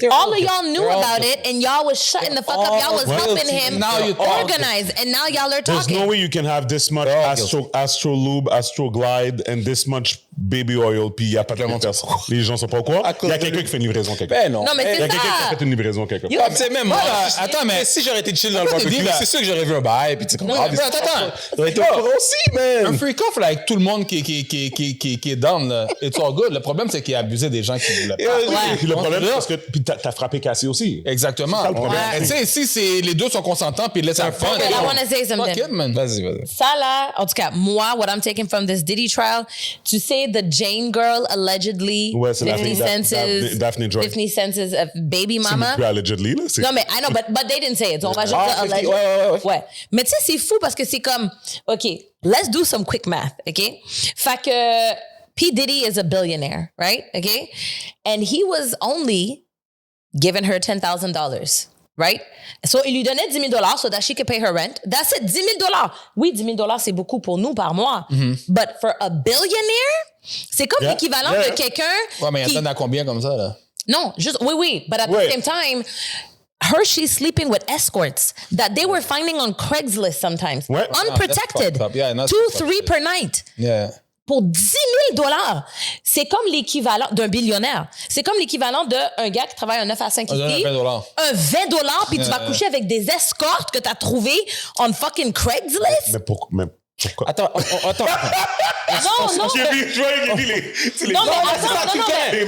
all of y'all knew about it, and y'all was shutting the fuck up. Y'all was helping him Now you organize, and now y'all are There's talking. no way you can have this much Astro Lube, Astro Glide, and this much baby oil, puis il n'y a pas de personne. Les gens sont pas au courant. Il y a quelqu'un qui fait une livraison quelque part. Ben non. Non, mais Il y c'est a quelqu'un qui a ça. fait une livraison quelque You- part. Tu sais, même moi, attends, mais- si j'aurais été chill dans le Attends, barbecue, dis, là. c'est sûr que j'aurais vu un bail, puis tu sais, comme, Non, des- attends. Ça aurait été au courant aussi, Un man. freak-off, là, avec tout le monde qui est down, là. It's all good. Le problème, c'est qu'il a abusé des gens qui voulaient pas. Ouais. Puis le problème, c'est parce que puis t'as frappé Cassie aussi. Exactement. C'est ça, le problème. Mais tu sais, si c'est les deux sont consentants puis laissent un fun. But I want to say Fuck something. it, man. Vas-y. Ça là, en tout cas, moi, what I'm taking from this Diddy trial, tu sais, the Jane girl allegedly, Ouais, c'est la 50 fille senses, Daphne Joy. 50 senses of baby C'est mama. plus allegedly, là. Non, mais I know, but they didn't say it. On va juste dire 50, alleged. ouais. Ouais. Mais tu sais, c'est fou parce que c'est comme, OK, let's do some quick math, OK? Fait que P. Diddy is a billionaire, right? OK? And he was only giving her $10,000, right? So, il lui donnait $10,000 so that she could pay her rent. That's it, $10,000. Oui, $10,000, c'est beaucoup pour nous par mois. But for a billionaire, c'est comme l'équivalent de quelqu'un Ouais, mais il y en a combien comme ça, là? Non, juste, oui. But at the same time, she's sleeping with escorts that they were finding on Craigslist sometimes. Unprotected. Yeah, 2-3 per night. Yeah. Pour $10,000. C'est comme l'équivalent d'un billionnaire. C'est comme l'équivalent d'un gars qui travaille un 9 à 5 ici. Un $20, puis tu vas coucher avec des escortes que tu as trouvées on fucking Craigslist. Mais pourquoi? Attends. Non. J'ai vu les... Non, mais attends, Les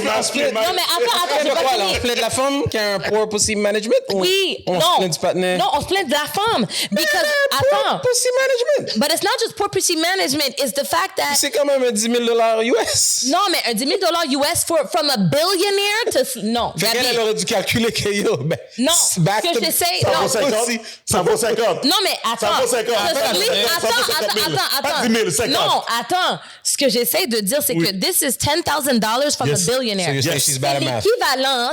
masques. Non, mais attends, j'ai pas fini. On se plaint de la femme qui a un poor pussy management? Oui, on se plaint du partenaire? Non, on se plaint de la femme. Because, attends. Poor pussy management. But it's not just poor pussy management, it's the fact that... C'est quand même un $10,000 US. Non, mais un $10,000 US from a billionaire to... Non. Fait qu'elle aurait dû calculer que yo, ben... Non, ce que j'essaie... Ça vaut 50. Non, mais attends. Ça vaut 50. Attends. 10 000, 50. Non, attends. Ce que j'essaie de dire, c'est que this is $10,000 from a billionaire.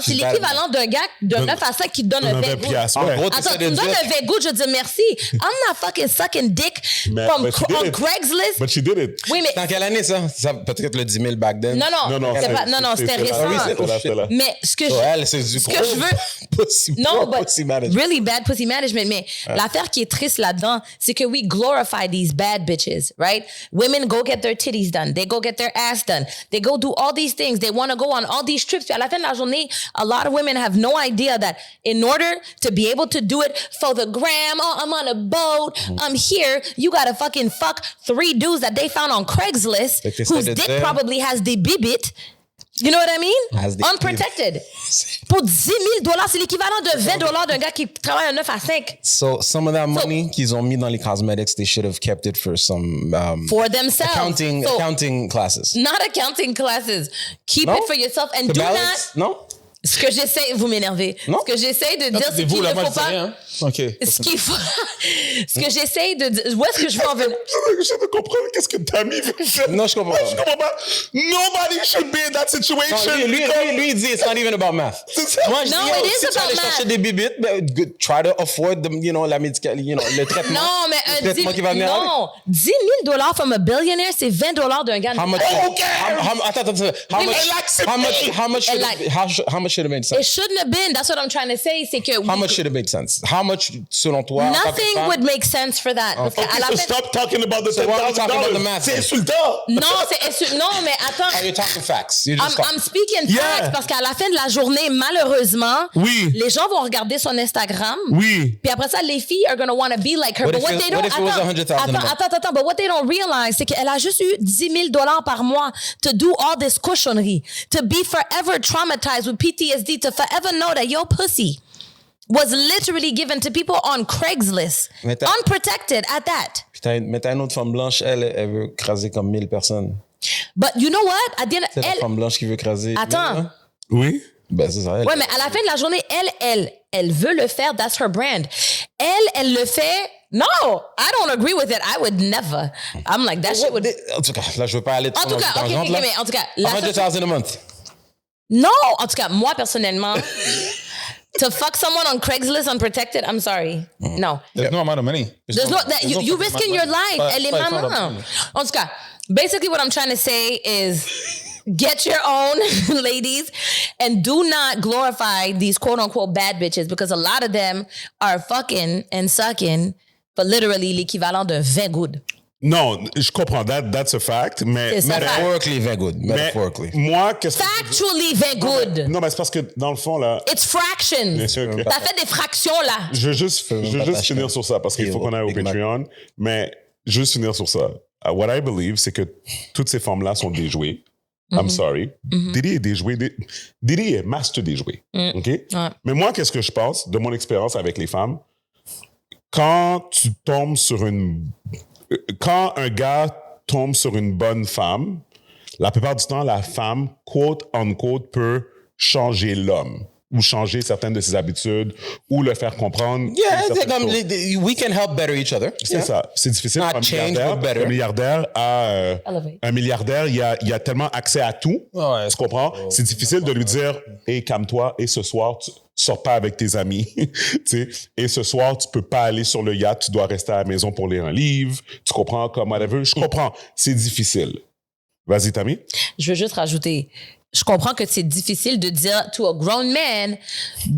C'est l'équivalent d'un gars d'un 9 à 5 qui te donne un Vegood. Attends, tu me donnes un Vegood, je dis merci. I'm not fucking sucking dick on Craigslist. But she did it. Oui, mais... Dans quelle année, ça? Peut-être le 10 000 back then. Non, c'était récent. Mais ce que je veux... Really bad pussy management. Mais l'affaire qui est triste là-dedans, c'est que we glorify these bad bitches, right? Women go get their titties done. They go get their ass done. They go do all these things. They want to go on all these trips. Puis à la fin de la journée, a lot of women have no idea that in order to be able to do it for the gram, oh, I'm on a boat, I'm here, you gotta fucking fuck 3 dudes that they found on Craigslist whose dick probably has des bibites. You know what I mean? Unprotected. Pour $10,000, c'est l'équivalent de $20 d'un gars qui travaille un 9 à 5. So some of that money qu'ils ont mis dans les cosmetics, they should have kept it for some for themselves. Accounting classes. Not accounting classes. Keep it for yourself and do not. Non? Ce que j'essaie, vous m'énervez. Ce que j'essaie de dire, c'est qu'il ne faut pas. Rien. Okay. Ce qu'il faut. Ce que j'essaie de dire. Où est-ce que je veux en venir? Je veux comprendre qu'est-ce que Tammy veut faire. Non, je comprends pas. Je comprends pas. Nobody should be in that situation. Non, lui, il dit, it's not even about math. Moi, je dis, si tu allais chercher des bibites, try to afford them, you know, la médicale, you know, le traitement. Non, mais le traitement qui va venir avec. Non, $10,000 from a billionaire, c'est $20 d'un gars. How much? Attends. How much should have made sense? It shouldn't have been. That's what I'm trying to say. C'est que how much should have made sense? How much, selon toi? Nothing would make sense for that. Okay, so stop talking about the $10,000. C'est insultant. Non, non, mais attends. Are you talking facts? I'm speaking facts parce qu'à la fin de la journée, malheureusement, les gens vont regarder son Instagram. Puis après ça, les filles are gonna want to be like her. But what they don't. Attends. But what they don't realize, c'est qu'elle a juste eu $10,000 par mois to do all this cochonnerie, to be forever traumatized with PTSD, to forever know that your pussy was literally given to people on Craigslist, unprotected at that. Mais t'as une autre femme blanche, elle veut craser comme 1000 personnes. But you know what? C'est la femme blanche qui veut craser. Attends. Oui. Ben, c'est ça. Ouais, mais à la fin de la journée, elle veut le faire. That's her brand. Elle le fait. No, I don't agree with it. I would never. I'm like, that shit would... En tout cas, là, je veux pas aller trop dans le tangente, là. Mais en tout cas... $100,000 a month. Non, en tout cas, moi, personnellement... To fuck someone on Craigslist unprotected, I'm sorry. No. There's no amount of money. There's no that you risking your life. Elle est maman. En tout cas, basically what I'm trying to say is get your own, ladies, and do not glorify these quote-unquote bad bitches because a lot of them are fucking and sucking for literally l'équivalent de $20. Non, je comprends. That's a fact. Mais metaphorically, very good. Metaphorically. Moi, qu'est-ce que... Factually, very good. Non, mais c'est parce que, dans le fond, là... It's fractions. Bien sûr que... T'as fait des fractions, là. Je veux juste finir sur ça, parce qu'il faut qu'on aille au Patreon. Mais, juste finir sur ça. What I believe, c'est que toutes ces femmes-là sont déjouées. I'm sorry. Diddy est déjoué. Diddy est master déjoué. OK? Ouais. Mais moi, qu'est-ce que je pense, de mon expérience avec les femmes, quand un gars tombe sur une bonne femme, la plupart du temps, la femme, quote unquote, peut changer l'homme. ou changer certaines de ses habitudes ou le faire comprendre. Yeah, certaines c'est comme choses. we can help better each other. C'est ça. C'est difficile Not pour change, but better. un milliardaire Elevate. un milliardaire, il a tellement accès à tout. Ouais. Tu comprends? C'est difficile de lui dire, hey, calme-toi, et ce soir, tu sors pas avec tes amis. Tu sais, et ce soir, tu peux pas aller sur le yacht, tu dois rester à la maison pour lire un livre. Tu comprends? Comme whatever. Je comprends. C'est difficile. Vas-y, Tammy. Je veux juste rajouter, je comprends que c'est difficile de dire to a grown man,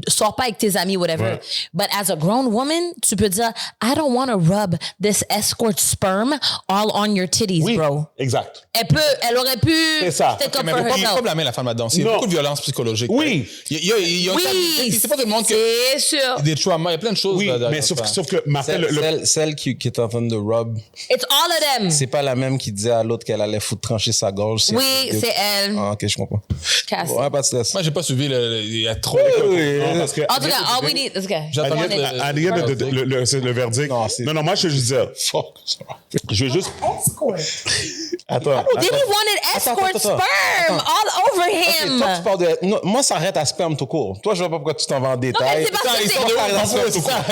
sors pas avec tes amis, whatever. Ouais. But as a grown woman, tu peux dire, I don't want to rub this escort sperm all on your titties, Oui, bro. exact. Elle aurait pu C'est ça. stick up Mais for faut pas herself. blâmer la femme là-dedans. Il y a Non. beaucoup de violence psychologique. Oui. Il y a Oui, c'est pas tout le monde qui c'est sûr. des traumas. Il y a plein de choses. Oui, derrière mais ça. sauf que Martin, Celle qui est en train de rub, It's all of them. c'est pas la même qui disait à l'autre qu'elle allait foutre trancher sa gorge. Oui, c'est elle. Ah, ok, je comprends. Cassie. Ouais, pas de stress. Moi, j'ai pas suivi il y a trop. Non, parce que En tout cas, all we need, J'attends on le- est- à la end le verdict. Non, moi, je veux juste dire. Je veux juste. Attends. Did he wanted escort attends. sperm all over him? Toi, tu parles de. Non, moi, ça arrête à sperme tout court. Toi, je vois pas pourquoi tu t'en vas en détail. mais c'est parce que Ils c'est- sont de Non, c'est ça.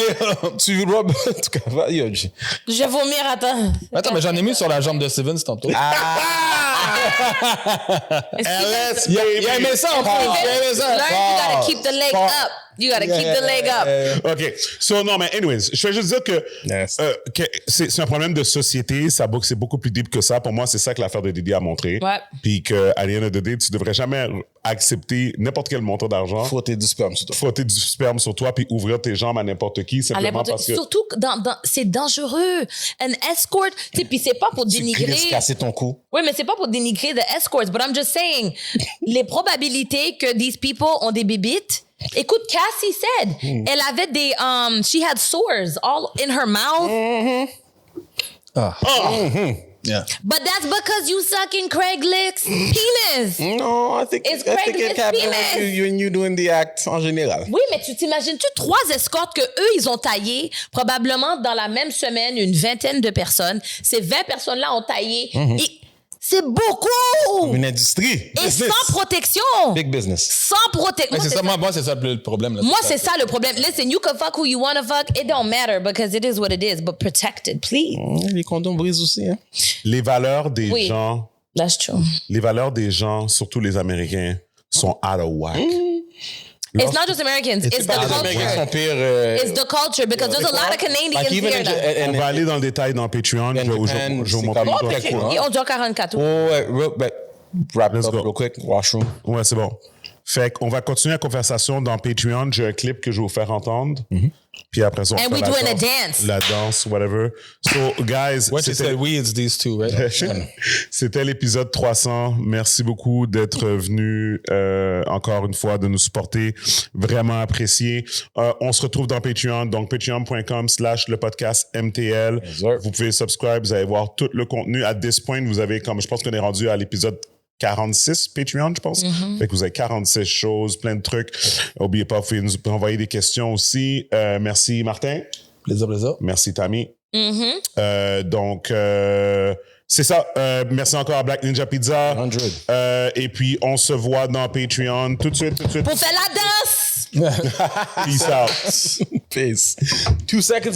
Tu rubs. En tout cas, yo, Je vais vomir, attends. Attends, mais j'en ai mis sur la jambe de Steven tantôt. LS, Il a aimé ça en plus. Il a aimé ça. Learn, you gotta keep the leg up. You gotta keep the leg up. OK. So, non, mais anyways, je vais juste dire que, que c'est un problème de société. C'est beaucoup plus deep que ça. Pour moi, c'est ça que l'affaire de Didi a montré. Ouais. Puis qu'à the end of the day, tu devrais jamais accepter n'importe quel montant d'argent. Frotter du sperme sur toi. Frotter du sperme sur toi puis ouvrir tes jambes à n'importe qui À simplement n'importe parce que... Surtout que c'est dangereux. Un escort, tu sais, puis c'est pas pour Tu dénigrer. risques de casser ton cou. Oui, mais c'est pas pour dénigrer the escorts, but I'm just saying, les probabilités que these people ont des bébites. Écoute, Cassie said, elle avait des, she had sores all in her mouth. Yeah. But that's because you sucking Craigslist's penis. No, I think It's it Craigslist happens penis. when you doing the act en général. Oui, mais tu t'imagines-tu 3 escortes que eux ils ont taillées, probablement dans la même semaine, une vingtaine de personnes. Ces 20 personnes-là ont taillé. Et c'est beaucoup! Une industrie. Et Business. sans protection! Big business. Sans protection. Mais c'est ça, moi, c'est ça le problème. Là. Moi, c'est ça le problème. Listen, you can fuck who you want to fuck. It don't matter because it is what it is. But protected, please. Les condoms brisent aussi. Hein? Les valeurs des Oui. gens... That's true. Les valeurs des gens, surtout les Américains, sont out of whack. It's not just Americans. It's the Les Américains sont culture. pire. It's the culture because there's a lot of Canadians Like even here. that- On va aller dans le détail dans Patreon. Je vais vous Japan, montrer c'est tout comme- ça. très cool, hein? Et on dure 44 Oh, ouais, wrap it Let's up go. real quick. Washroom. Ouais, c'est bon. Fait qu'on va continuer la conversation dans Patreon. J'ai un clip que je vais vous faire entendre. Puis après ça, on And fait we la doing a danse. dance. La danse, whatever. So, guys, What you said, we, it's these two, right? c'était l'épisode 300. Merci beaucoup d'être venu encore une fois, de nous supporter. Vraiment apprécié. On se retrouve dans Patreon. Donc, patreon.com/le podcast MTL. Vous pouvez subscribe. Vous allez voir tout le contenu. À this point, vous avez, comme je pense qu'on est rendu à l'épisode 46 Patreon, je pense. Fait que vous avez 46 choses, plein de trucs. N'oubliez pas, vous pouvez nous envoyer des questions aussi. Merci, Martin. Plaisir. Merci, Tammy. Donc, c'est ça. Merci encore à Black Ninja Pizza. 100. Et puis, on se voit dans Patreon tout de suite. Pour faire la danse! Peace out. Peace. 2 seconds.